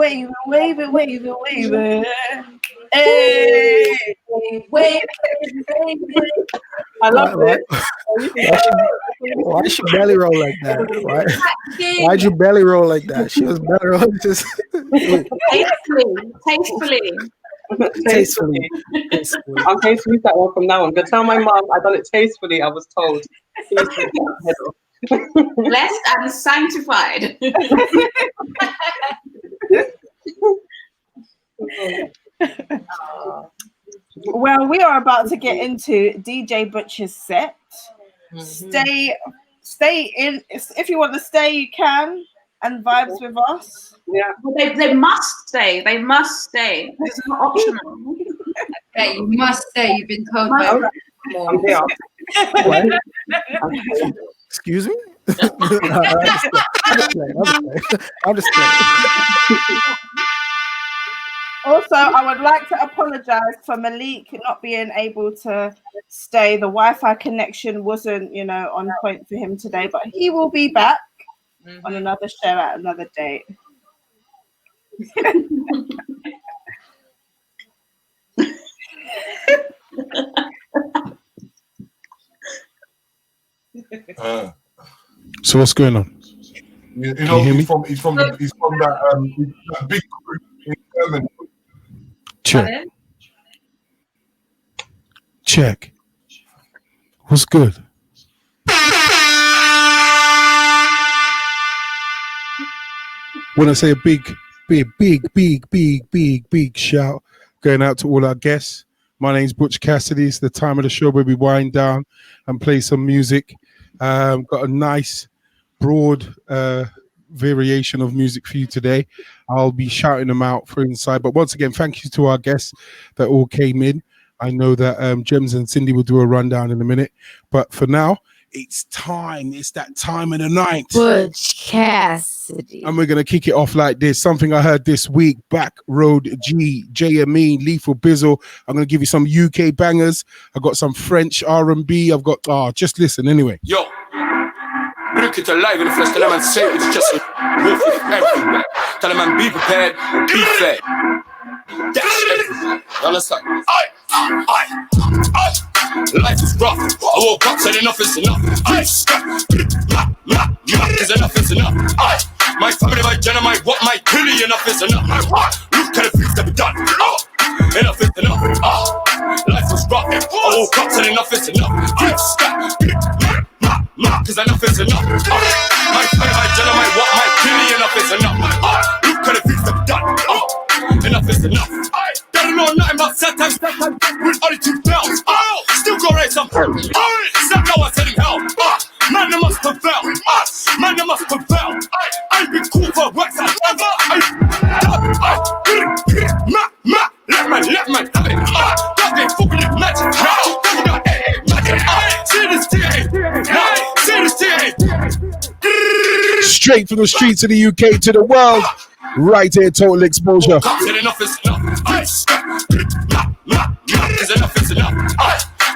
B: Hey,
C: Wait.
K: I love it.
J: Why did she belly roll like that? Why'd you belly roll like that? She was belly rolling just tastefully.
K: I'm going to use that one from now on. I'm going to tell my mum I done it tastefully. I was told.
F: Blessed and sanctified.
B: well, we are about to get into DJ Butch's set. Stay in. If you want to stay, you can, and vibes with us.
K: Yeah.
F: They must stay. They must stay. It's not optional.
C: Yeah, you must say you've been told by
K: I'm here.
J: Excuse me? I'm just playing.
B: Also, I would like to apologize for Malik not being able to stay. The Wi-Fi connection wasn't, on point for him today, but he will be back on another show at another date.
I: So what's going on?
D: You know, he's from that big group in Germany.
I: Check. What's good? When I say a big shout going out to all our guests. My name's Butch Cassidy. It's the time of the show where we wind down and play some music. Got a nice broad variation of music for you today. I'll be shouting them out for inside. But once again, thank you to our guests that all came in. I know that Gems and Cindy will do a rundown in a minute. But for now, it's time. It's that time of the night.
L: Butch Cassidy.
I: And we're going to kick it off like this. Something I heard this week. Back Road G, JME, Lethal Bizzle. I'm going to give you some UK bangers. I got some French R&B. I've got, just listen anyway.
M: Yo. Look at alive in the flesh. Tell a man say it's just a wolf everywhere. Tell a man be prepared, be fair. That's everywhere. You understand? Life is rough. I woke up, said enough is enough. Is enough is enough. My family, my gender, my what, my killing, enough is enough. Look at the things that we done. Enough is enough. Life was rough. I woke up, said enough is enough. Cause enough is enough. My family, my gender, my what, my killing, enough is enough. Look at the things that we done. Enough is enough. They don't know nothing about set time with only 2 pounds. Still go raise some. Step now I tell him hell. Man, they must prevail. Man, they must prevail. I ain't been cool for works I never. Let man have it. That ain't fucking with magic. See this thing. See this thing.
I: Straight from the streets of the UK to the world. Right here, Total Exposure.
M: Enough is enough. Cause enough is enough.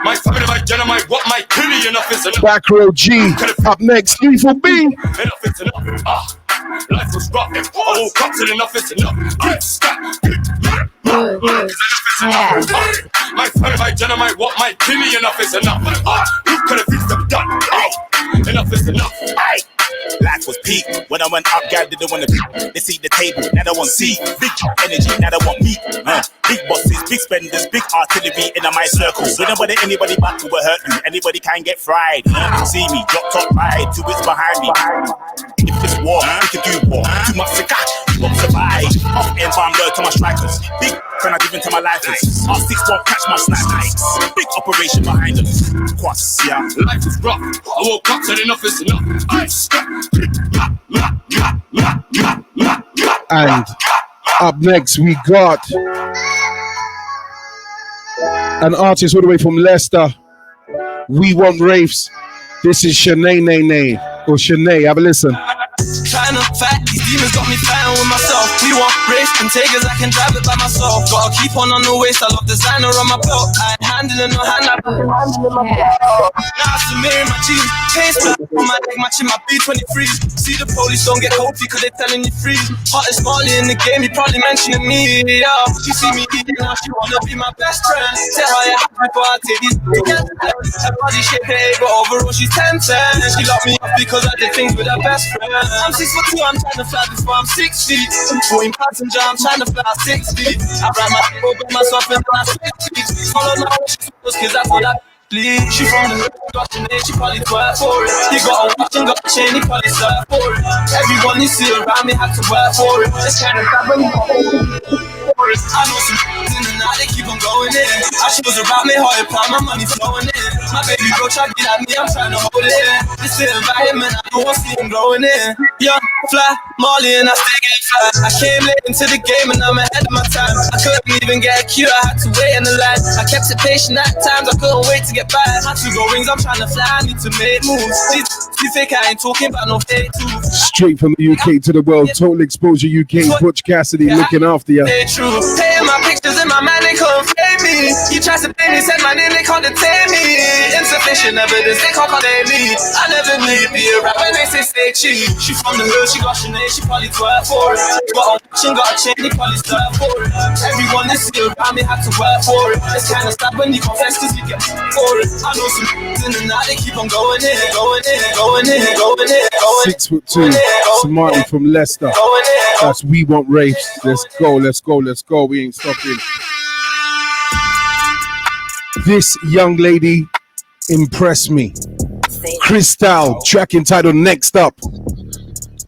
M: My family, my gender, my what, my killing, enough is enough.
I: Back Row G. Up next, Lethal B.
M: Enough is enough. Life was rough. Oh, cops, enough is enough. Cause enough is My friend, my gentleman, what my kidney, enough is enough. Who could have fixed them done? Enough is enough.
N: Life was peak. When I went up, guys didn't want to be. They see the table, now they want see. Big energy, now they want me. Big bosses, big spenders, big artillery in my circle. Whenever anybody back will hurt you, anybody can get fried. See me, drop top ride, 2 weeks behind me. If it's war, we can do war. Too much to catch, you won't survive. Off end farm low to my strikers. Big friend I give into my lifers. R6 won't catch my snipers. Big operation behind them. Quads, yeah.
M: Life is rough. I woke up, said enough is enough.
I: And up next, we got an artist all the way from Leicester. We want Wraiths. This is Shanae Nene or Shanae. Have a listen.
A: Trying to fight, these demons got me fighting with myself. We want race and takers, I can drive it by myself. Gotta keep on the waist, I love designer on my belt. I ain't handling no hand, I've been handling my belt. Now I submit my jeans, pace black on my neck, matching my B23. See the police don't get hopey, cause they telling you free. Hottest Marley in the game, he probably mentioning me, yeah. She see me eating, now she wanna be my best friend. Tell her you happy before I take these weekends. Her body shape ain't, but overall she's 10-10. She locked me up because I did things with her best friend. I'm 6'2", I'm trying to fly before I'm 6 feet. Going passenger, I'm trying to fly 6 feet. I ride my over myself and I 6 feet. Follow now, she's those kids, that's what I bleed. She from the hood, got your name, she probably twerk for it. He got a watch and got a chain, he probably surf for it. Everyone you see around me had to work for it. It's kind of stubborn. I know some in the night, they keep on going in. I she was around me, how it plan, my money flowing in. My baby bro try to get at me, I'm trying to hold it in. This is environment, I don't want to see him growing in. Young, fly, Marley, and I still get fly. I came late into the game and I'm ahead of my time. I couldn't even get a queue, I had to wait in the line. I kept it patient at times, I couldn't wait to get by. Had to go rings, I'm trying to fly, I need to make moves. These fake, I ain't talking about no fake too.
I: Straight from the UK to the world, Total Exposure UK, Butch Cassidy looking after you.
A: Paying my pictures in my mind, they couldn't frame me. He tries to blame me, said my name, they can't detain me. Insufficient evidence, they can't condemn me. I never need be around when they say stay cheap. She from the hood, she got Sinead, she probably twerk for it. Got a watch and got a chain, they probably surf for it. Everyone they see around me had to work for it. It's kind of sad when you confess cause you get for it. I know some in the night, they keep on going in, going in, going in, going in, going in.
I: 6'2", Somali from Leicester. That's We Want Wraiths. Let's go, let's go, let's go. We ain't stopping. This young lady impressed me. Crystal, track entitled Next Up.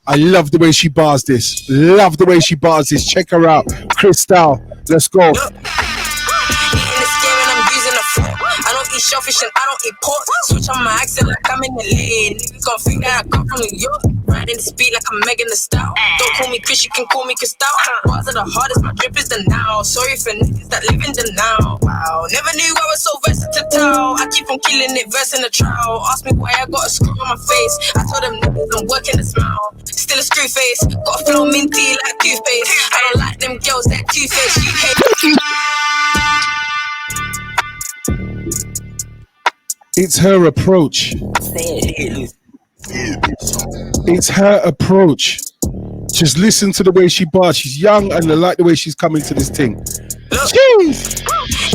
I: I love the way she bars this. Love the way she bars this. Check her out. Crystal, let's go.
O: I don't eat shellfish and I don't eat pork. Switch on my accent like I'm in the lane. Niggas gon' think that I come from New York. Riding the speed like I'm Megan Thee Stallion. Don't call me Chris, you can call me Crystal. Bars are the hardest, my drip is the now. Sorry for niggas that live in the now. Wow, never knew I was so versatile. I keep on killing it, verse in the trial. Ask me why I got a screw on my face. I told them niggas I'm working the smile. Still a screw face, got a flow minty like toothpaste. I don't like them girls that two-faced. You hate.
I: It's her approach. It's her approach. Just listen to the way she bars. She's young and I like the way she's coming to this thing. Jeez.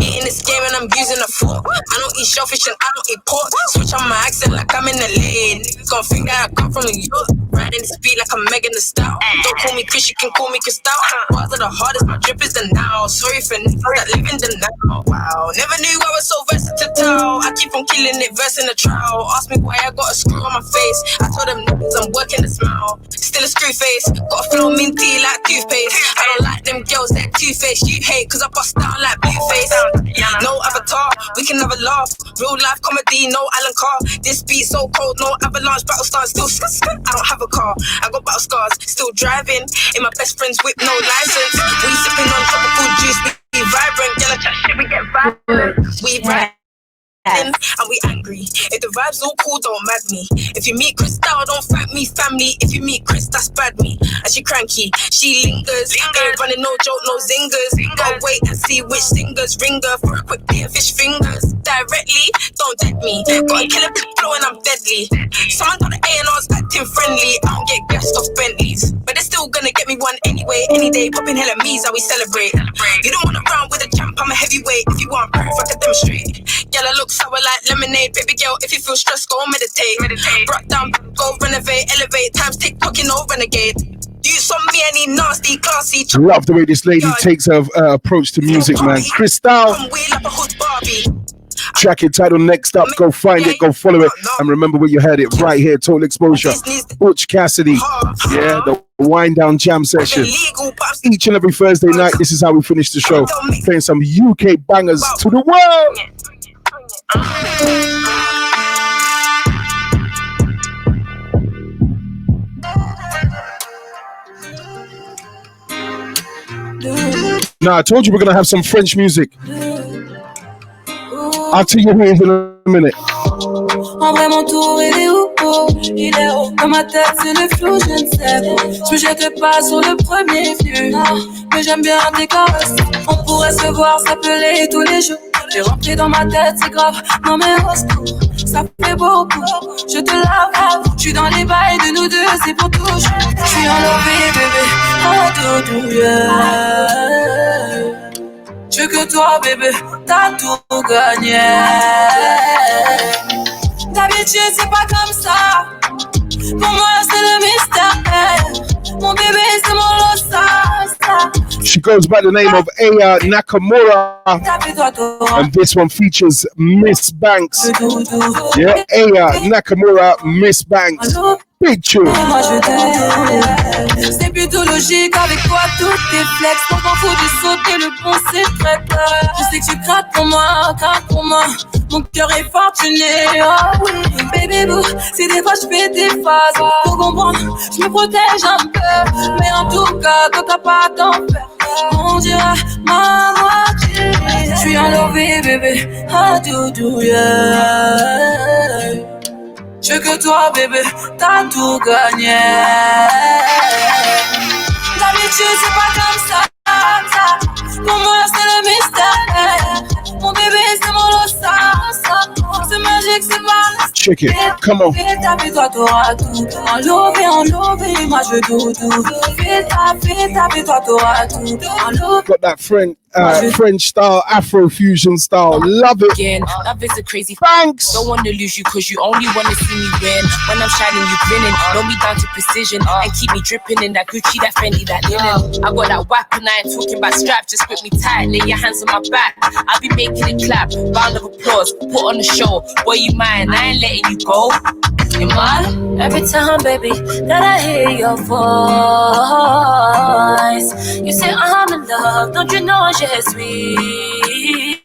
O: In this game and I'm using a fork. I don't eat shellfish and I don't eat pork. Switch on my accent like I'm in the lane. Niggas gon' think that I come from New York. Riding the speed like I'm Megan Thee Stallion. Don't call me Chris, you can call me Crystal. Bars are the hardest, my drip is the now. Sorry for niggas that live in the now. Wow, never knew I was so versatile. I keep on killing it, verse in the trial. Ask me why I got a screw on my face. I told them niggas I'm working the smile. Still a screw face, got a flow minty like toothpaste. I don't like them girls that two-faced. You hate cause I bust down like Blueface. No avatar, we can never laugh. Real life comedy, no Alan Carr. This beat so cold, no avalanche, battle stars. Still I don't have a car, I got battle scars. Still driving in my best friend's whip, no license. We sipping on tropical juice, we vibrant. Yellow chat shit, we get vibrant. We vibrant. And we angry. If the vibes all cool, don't mad me. If you meet Crystal, don't fight me, family. If you meet Chris, that's bad me. And she cranky, she lingers. Ain't running no joke, no zingers. Gotta wait and see which singers ring her for a quick pair of fish fingers. Directly, don't dead me. Got a killer flow and I'm deadly. Someone got the A&Rs acting friendly. I don't get gassed off Bentleys, but they're still gonna get me one anyway. Any day, popping hella me's how we celebrate. You don't wanna run with a champ, I'm a heavyweight. If you want proof, I can demonstrate. Girl, I look sour like lemonade. Baby girl, if you feel stressed, go meditate. Brought down, go renovate, elevate. Times tick tocking, no renegade. Do you saw me any nasty, classy?
P: Love the way this lady takes her approach to music, man. Crystal. Track entitled Next Up. Go find it, go follow it. And remember where you heard it right here. Total Exposure. Butch Cassidy. Yeah, the wind down jam session. Each and every Thursday night, this is how we finish the show. Playing some UK bangers to the world. Now, I told you we're going to have some French music. I'll tell you who it is in a minute.
Q: En vrai mon tour il est où? Il est haut dans ma tête c'est le flou je ne sais. Je me jette pas sur le premier vue. Mais j'aime bien tes caresses. On pourrait se voir s'appeler tous les jours. T'es rentré dans ma tête c'est grave. Non mais au secours ça fait beaucoup. Je te lave. Je suis dans les bails de nous deux c'est pour toujours. Je suis enlevé bébé. Oh doudou yeah. Je veux que toi bébé, t'as tout gagné. D'habitude c'est pas comme ça. Pour moi c'est le mystère. Mon bébé c'est mon losa.
P: She goes by the name of Aya Nakamura. And this one features Miss Banks. Yeah, Aya Nakamura, Miss Banks. Big tune.
Q: C'est plutôt logique avec toi tout tes flex. Quand t'en fous de sauter le pont c'est très peur. Je sais que tu craques pour moi, Mon cœur est fortuné, oh oui. Baby boo, si des fois je fais des phases. Pour comprendre, je me protège un peu. Mais en tout cas, toi t'as pas à t'en faire. On dirait ma moitié. Je suis enlevé bébé, ah doudou yeah. Je veux que toi bébé, t'as tout gagné. D'habitude c'est pas comme ça. Pour moi c'est le mystère. Mon bébé c'est mon losa. C'est magique, c'est pas.
P: Check it, come on.
Q: Toi t'auras tout. Enlevé, moi je veux tout. Fais toi t'auras tout.
P: Got that French style, Afro fusion style. Love it.
R: Again, that bit's a crazy.
P: Thanks.
R: Don't wanna lose you cause you only wanna see me win. When I'm shining, you grinning. Know me down to precision and keep me dripping in that Gucci, that Fendi, that linen. I got that whack and I ain't talking about strap. Just grip me tight, lay your hands on my back. I'll be making it clap. Round of applause, put on the show. Boy, you mine, I ain't letting you go. You mine?
Q: Every time, baby, that I hear your voice, you say I'm in love. Don't you know je suis?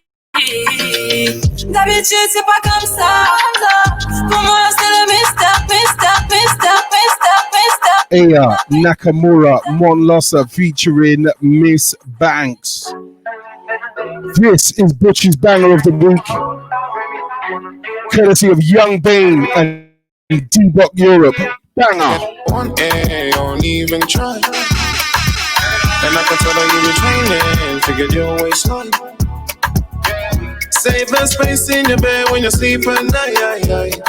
Q: D'habitude c'est pas comme ça. Pour moi c'est le mystère.
P: Aya Nakamura, Mon Lossa featuring Miss Banks. This is Butch's Banger of the Week, courtesy of Young Bane and D-Block Europe. Banger.
S: On air, don't even try. And I can tell that you were training, figured your waistline. Save the space in your bed when you sleep at night.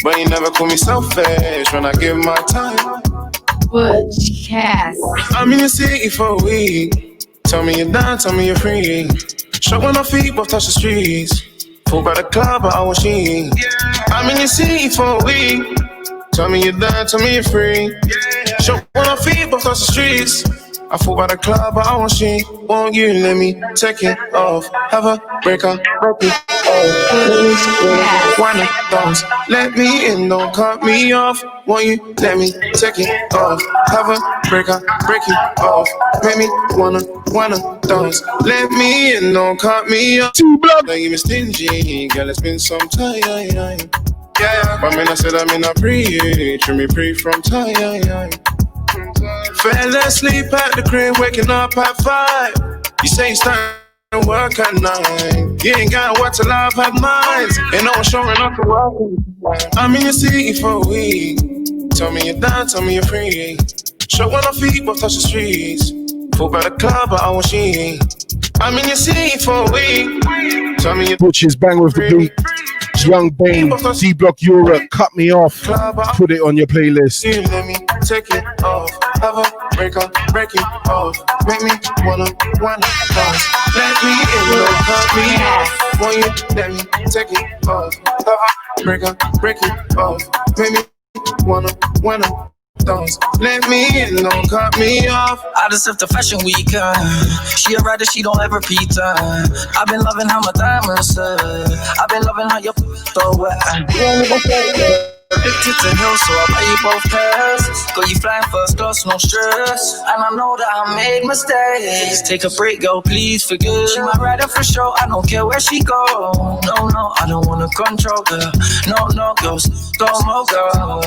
S: But you never call me selfish when I give my time.
L: Butch Cass.
S: I'm in the city for a week. Tell me you're down, tell me you're free. Shut when our feet both touch the streets. Full by the club, but I was she. I'm in the city for a week. Tell me you're down, tell me you're free. Shut when our feet both touch the streets. I fall by the club, but I want she. Won't you let me take it off? Have a break up, broke it off. Why not dance? Let me in, don't cut me off. Won't you let me take it off? Have a break up, break it off. Make me wanna dance. Let me in, don't cut me off. Don't give me stingy, girl, it's been some time. Yeah, but man, I said I'm in a pre, treat me pre from time. Fell asleep at the crib, waking up at 5. You say it's time and work at night. You ain't got what to love at night. Ain't no one showing up to work. I'm in your city for a week. Tell me you're down, tell me you're free. Showing our feet, both touch the streets. Full by the club, but I want she. I'm in your city for a week. Tell me you're
P: Butch's bang with the beat. Young Bane, D-Block Europe, cut me off. Put it on your playlist.
S: Let me take it off. Have a break it off. Make me wanna dance. Let me in, don't cut me off. Want you, let me take it off. Have a break it off. Make me wanna dance. Let me in, don't cut me off.
A: I just left the fashion week. She a rider, she don't ever repeat. I've been loving how my diamonds. I've been loving how your throw wet. Addicted to hills, so I buy you both pairs. Go, you flying first class, no stress. And I know that I made mistakes. Take a break, girl, please forgive. She my rider for sure, I don't care where she go. No, I don't wanna control her. No, girls, don't more girl.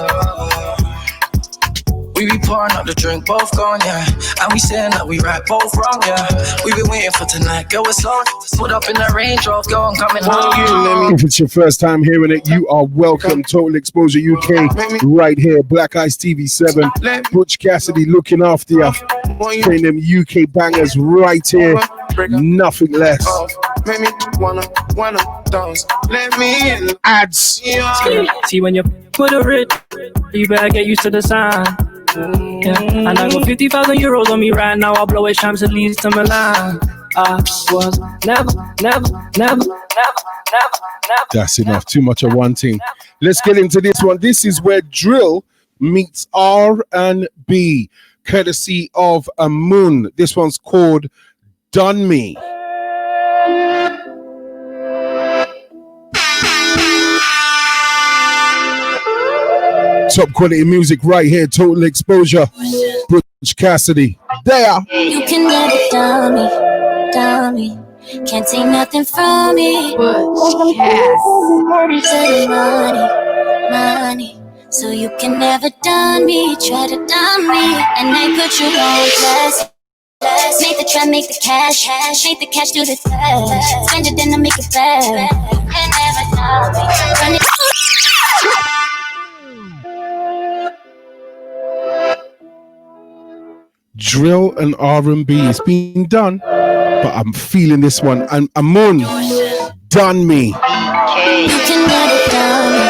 A: We be pouring out the drink, both gone, yeah. And we saying that we right, both wrong, yeah. We been waiting for tonight, girl, it's on. Put up in the Range Rover, girl, I'm coming home.
P: If it's your first time hearing it, you are welcome. Total Exposure UK, right here. Black Ice TV 7. Butch Cassidy looking after you. Playing them UK bangers right here. Nothing less.
S: Make me wanna dance. Let me in.
P: Ads.
A: See when you put a red, you better get used to the sound. Yeah. And I got 50,000 euros on me right now. I'll blow it Champs-Élysées to Milan. I was never.
P: That's enough. Too much of one thing. Let's get into this one. This is where drill meets R&B, courtesy of AMOR. This one's called Done Me. Top quality music right here. Total Exposure. Butch Cassidy. There.
Q: You can never down me. Can't take nothing from me. Butch Cassidy. Money. So you can never down me. Try to down me, and I put you on blast. Make the trap, make the cash. Make the cash do the dash. Spend it, then I make it back. And never down me. Run it.
P: Drill and R&B is being done, but I'm feeling this one. And AMOR, Done Me.
Q: You can never down me.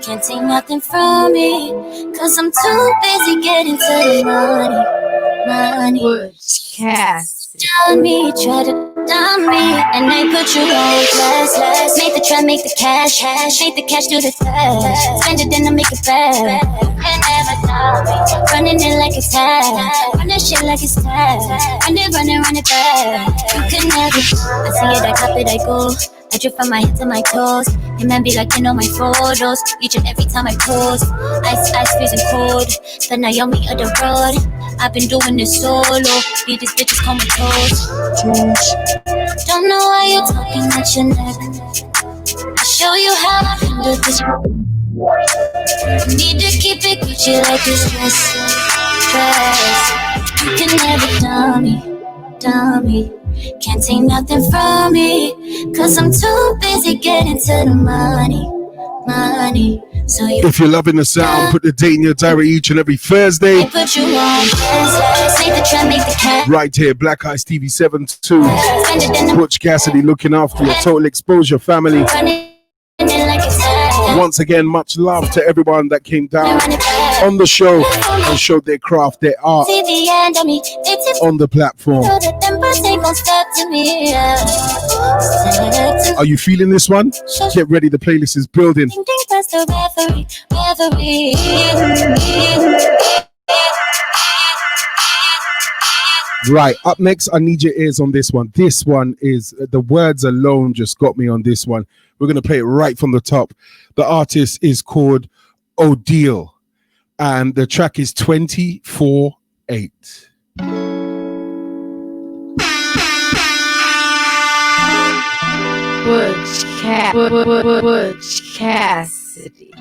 Q: Can't take nothing from me, cause I'm too busy getting to the money.
L: Butch Cassidy.
Q: Down me, try to down me, and I put you on blast. Make the trap, make the cash. Make the cash do the dash. Spend it, then I make it back. And never down me. Running it like it's time. Run that shit like it's time. Run it back. You can never. I see it, I cop it, I go. I drip from my head to my toes. Your man be liking all my photos. Each and every time I post. Ice freezing cold. The Naomi of the road. I've been doing this solo. Beat these bitches call me toes. Don't know why you're talking at your neck. I'll show you how I handle this. Need to keep it Gucci like this dress. You can never down me. Can't take nothing from me, cause I'm too busy getting to the money. So
P: if you're loving the sound, put the date in your diary each and every Thursday.
Q: Put you on, make the trap, make the cat.
P: Right here, Black Ice TV 7-2. Butch Cassidy looking after your Total Exposure family. Once again, much love to everyone that came down on the show and showed their craft, their art on the platform. Are you feeling this one? Get ready, the playlist is building. Right, up next, I need your ears on this one. This one is, the words alone just got me on this one. We're going to play it right from the top. The artist is called Odile, and the track is 24/8.
L: Butch Cassidy.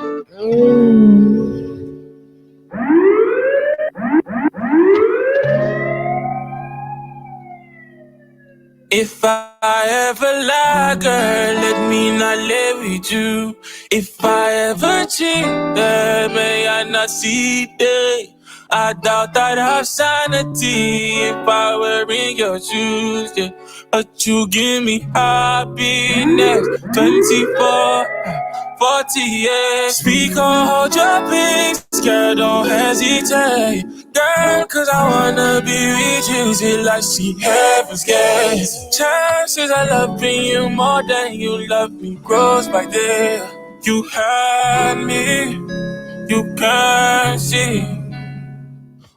A: ever lie, girl, let me not live with you. If I ever cheat, then may I not see day. I doubt I'd have sanity if I were in your shoes, yeah. But you give me happiness 24-40 years. Speak or hold your peace, girl, don't hesitate. Girl, cause I wanna be with you till I see heaven's gates. Chances of loving you more than you love me grows by day. You had me, you can't see.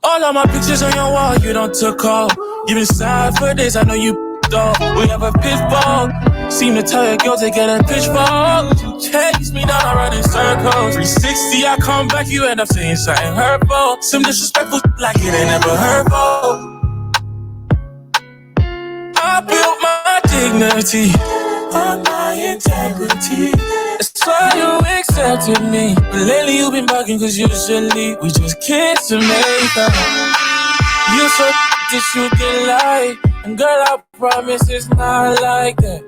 A: All of my pictures on your wall, you don't took off. You've been sad for days, I know you off. We have a pitfall. Seem to tell your girl to get a pitchfork. You chase me down, I run in circles. 360, I come back, you end up saying something hurtful. Some disrespectful, like it ain't never hurtful. I built my dignity on my integrity. That's why you accepted me. But lately you've been bugging, cause usually we just kids to make up. You so that you can lie. And girl, I promise it's not like that.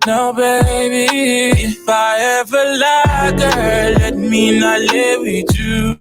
A: No, baby, if I ever lie, girl, let me not live with you.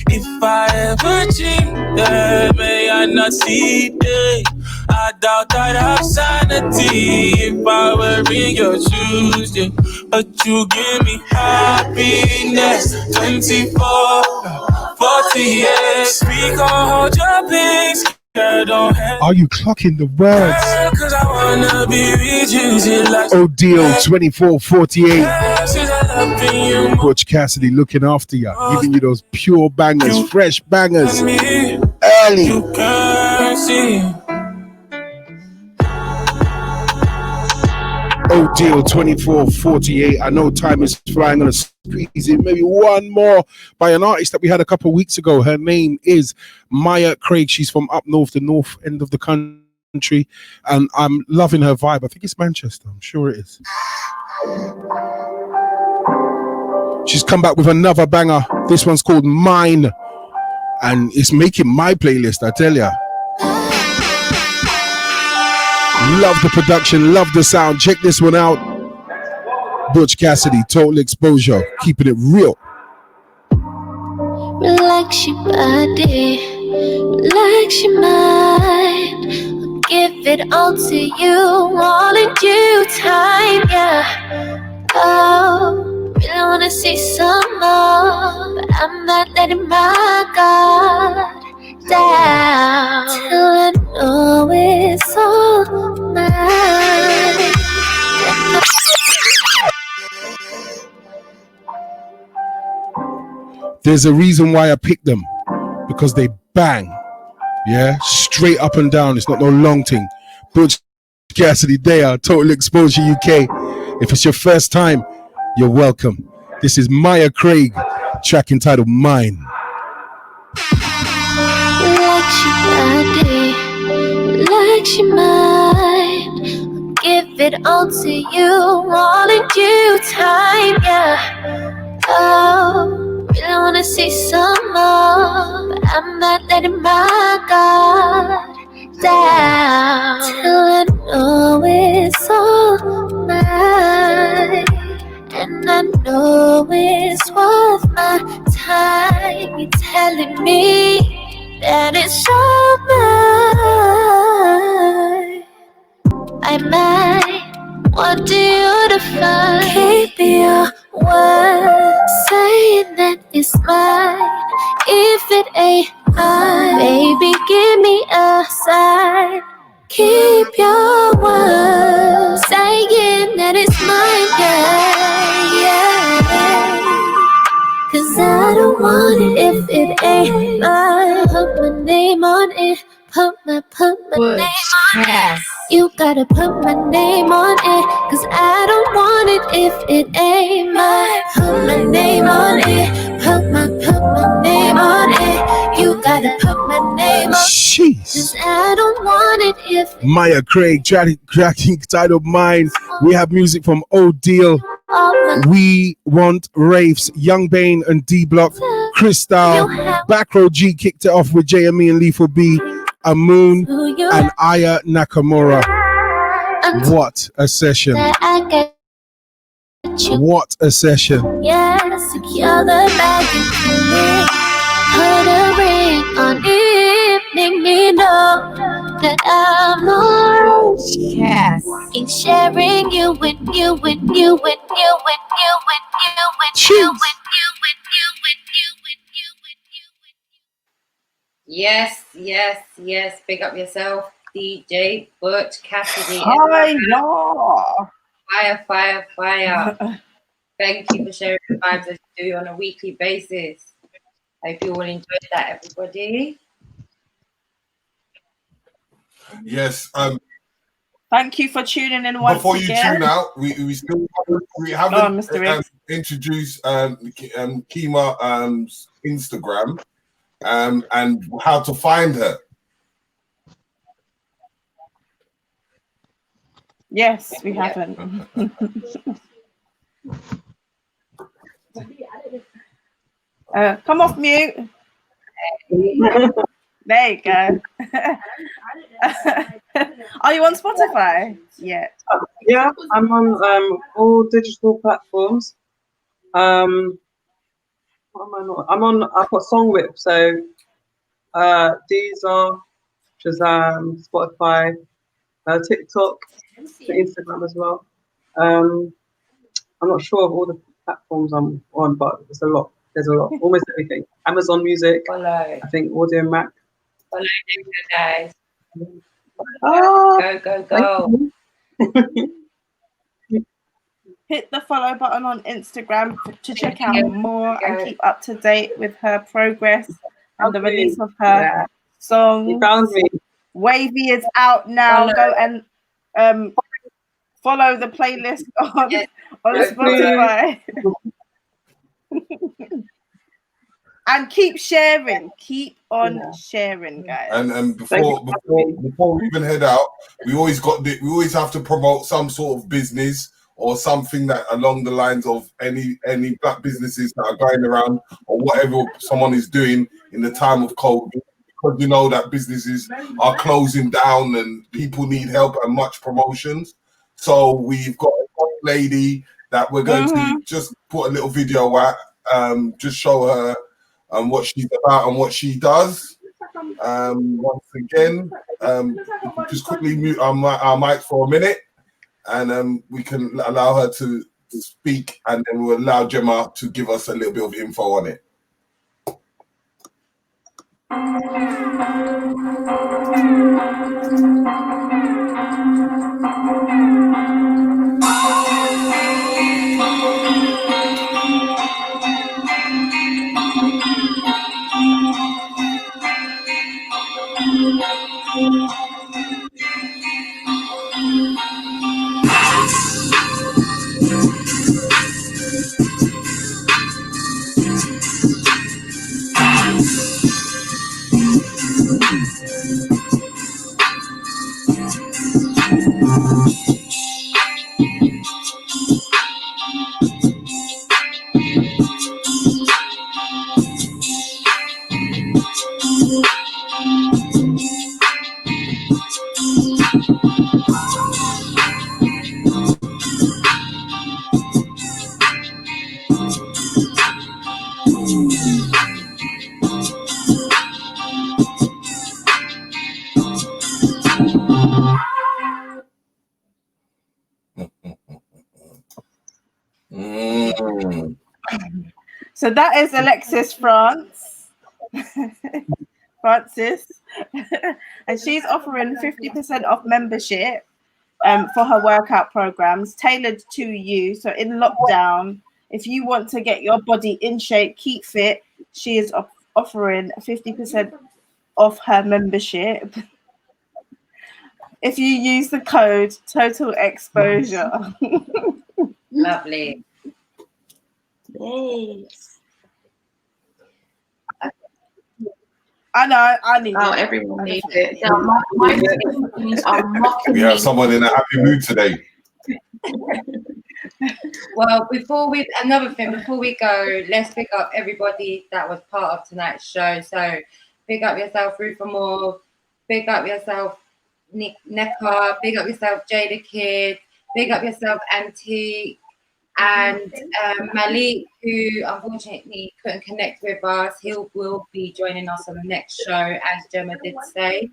A: If I ever cheat, then may I not see day. I doubt I'd have sanity if I were in your shoes, yeah. But you give me happiness 24-40 years. Speak or hold your peace.
P: Are you clocking the words?
A: Cause I wanna be with you till I
P: Deal 2448. Butch Cassidy looking after you, giving you those pure bangers, fresh bangers, early.
A: You can't see.
P: Deal 2448. I know time is flying. On a squeeze in maybe one more by an artist that we had a couple of weeks ago. Her name is Maya Craig. She's from up north, the north end of the country, and I'm loving her vibe. I think it's Manchester. I'm sure it is. She's come back with another banger. This one's called Mine, and it's making my playlist, I tell ya. Love the production, love the sound. Check this one out. Butch Cassidy, Total Exposure, keeping it real.
Q: Relax your body, relax your mind. I'll give it all to you, all in due time, yeah. Oh, really wanna see some more, but I'm not letting my guard down till I know it's all mine.
P: There's a reason why I picked them, because they bang, yeah, straight up and down. It's not no long thing. Butch Cassidy, they are Total Exposure UK. If it's your first time, you're welcome. This is Maya Craig, track entitled Mine.
Q: Relax your body, relax your mind. I'll give it all to you, all in due time, yeah. Oh, really wanna see some more, but I'm not letting my guard down till I know it's all mine. And I know it's worth my time. You're telling me that it's all mine. I might want you to find. Keep your word, saying that it's mine. If it ain't mine, baby, give me a sign. Keep your word, saying that it's mine, yeah, yeah. Cause I don't want it if it ain't mine. Put my name on it, put my name on it. You gotta put my name on it, cause I don't want it if it ain't mine. Put my name on it, put my name on it. You gotta put my name on it, cause I don't want it if
P: Maya Craig, tracking titled Mine. We have music from Deal, We Want Raves, Young Bane and D Block, Crystal, Backrow G kicked it off with JME and Lethal B, Amoon and Aya Nakamura. What a session.
Q: I get you.
P: What a session.
Q: Yeah, secure the bag and pull it. Put a ring on it. Make me know that I'm on.
L: Yes.
Q: Keep sharing you with you, with you, with you, with you, with you, with you, with you, with you, with you.
C: Yes, yes, yes. Big up yourself, DJ Butch Cassidy.
B: Hi, no.
C: Fire, fire, fire. Thank you for sharing the vibes as you do on a weekly basis. Hope you all enjoyed that, everybody.
D: Yes.
B: Thank you for tuning in once
D: Before you
B: again.
D: tune out, we haven't
B: Go on, Mr. Riggs.
D: introduced Kima's Instagram and how to find her.
B: Yes, we haven't. Come off mute. There you go. Are you on Spotify? Yeah.
K: Yeah, I'm on all digital platforms. What am I not? I've got Songwhip, so Deezer, Shazam, Spotify, TikTok, Instagram as well. I'm not sure of all the platforms I'm on, but it's a lot. There's a lot, almost everything. Amazon Music, I think Audio Mac.
C: Follow you guys.
K: Oh,
C: Go.
B: Hit the follow button on Instagram to check out more and keep up to date with her progress and the release of her songs.
K: You found me.
B: Wavy is out now. Go and follow the playlist on Spotify. And keep sharing. Keep on sharing, guys.
D: And before we even head out, we always have to promote some sort of business or something that along the lines of any black businesses that are going around or whatever someone is doing in the time of COVID, because you know that businesses are closing down and people need help and much promotions. So we've got a lady that we're going to just put a little video at, just show her what she's about and what she does. Once again, just quickly mute our mic for a minute, and we can allow her to speak, and then we'll allow Gemma to give us a little bit of info on it.
B: So that is Alexis Francis, and she's offering 50% off membership for her workout programs tailored to you. So in lockdown, if you want to get your body in shape, keep fit, she is offering 50% off her membership if you use the code Total Exposure.
C: Lovely.
B: Yes. I know, I need it.
F: Everyone needs it. My teams are mocking
D: We have someone in a happy mood today.
C: Well, before we go, let's pick up everybody that was part of tonight's show. So pick up yourself, Ruth AMOR. Pick up yourself, Nick Necker, big up yourself, Jada Kid, big up yourself, Antique, and Malik, who unfortunately couldn't connect with us. He will be joining us on the next show, as Gemma did say.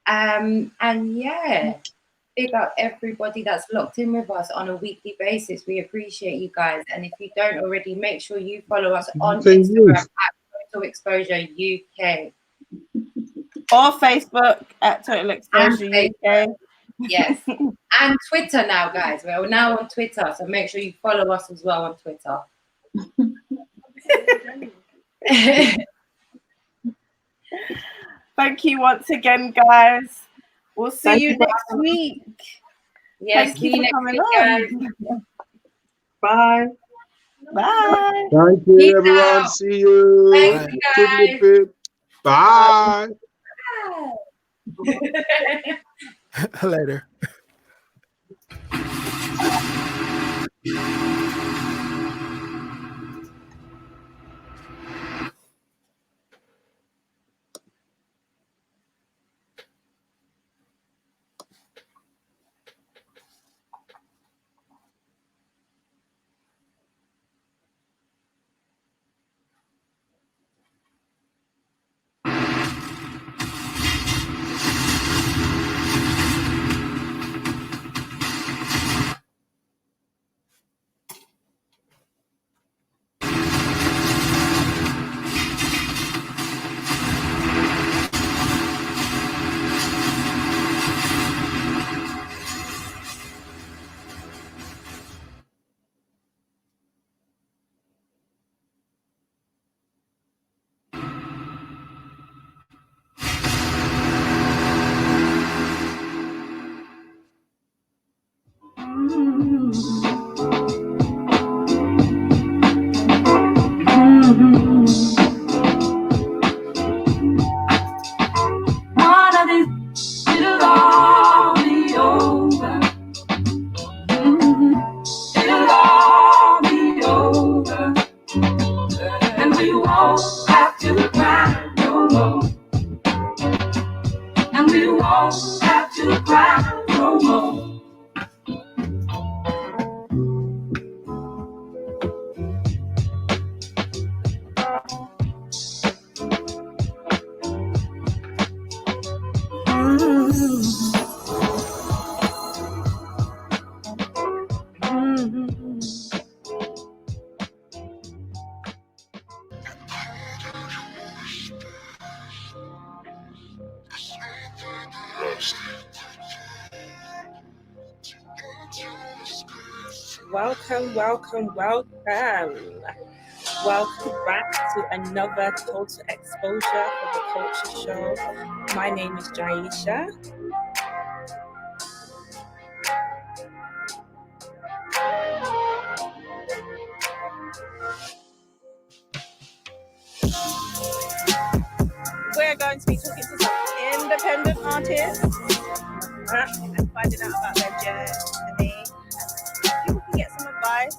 C: And yeah, big up everybody that's locked in with us on a weekly basis. We appreciate you guys. And if you don't already, make sure you follow us on Instagram at Total Exposure UK.
B: Or Facebook at Total Exposure UK.
C: Yes. And Twitter now, guys. We're now on Twitter. So make sure you follow us as well on Twitter.
B: Thank you once again, guys. We'll see you next week.
C: Yes,
B: Thank you for coming on.
K: Bye.
B: Bye.
I: Thank you, everyone. See you.
C: Thank you,
I: guys. Bye.
J: Later.
Q: One of these, it'll all be over. It'll all be over. And we won't have to cry no more. And we won't have to cry no more.
T: Welcome back to another Total Exposure for the Culture Show. My name is Jaisha. We're going to be talking to some independent artists and finding out about their journey. People can get some advice.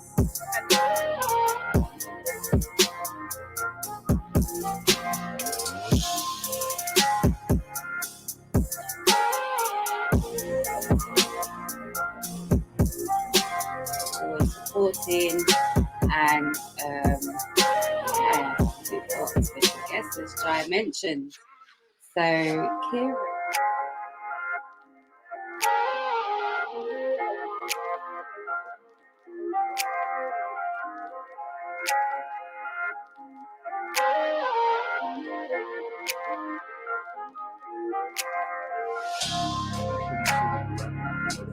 C: Always supporting, and yeah, we've got a special guest, as Jai mentioned. So, Kira.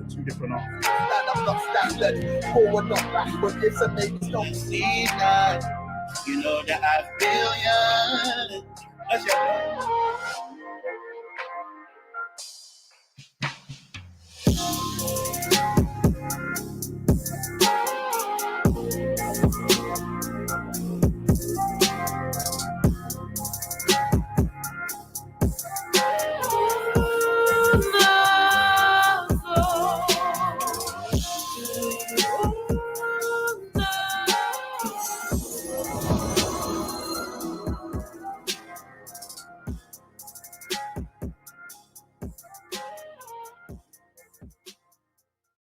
U: Two different options. Stand up, not standard. Forward, not backward. It's a niggas don't see none. You know that I feel ya. What's your name?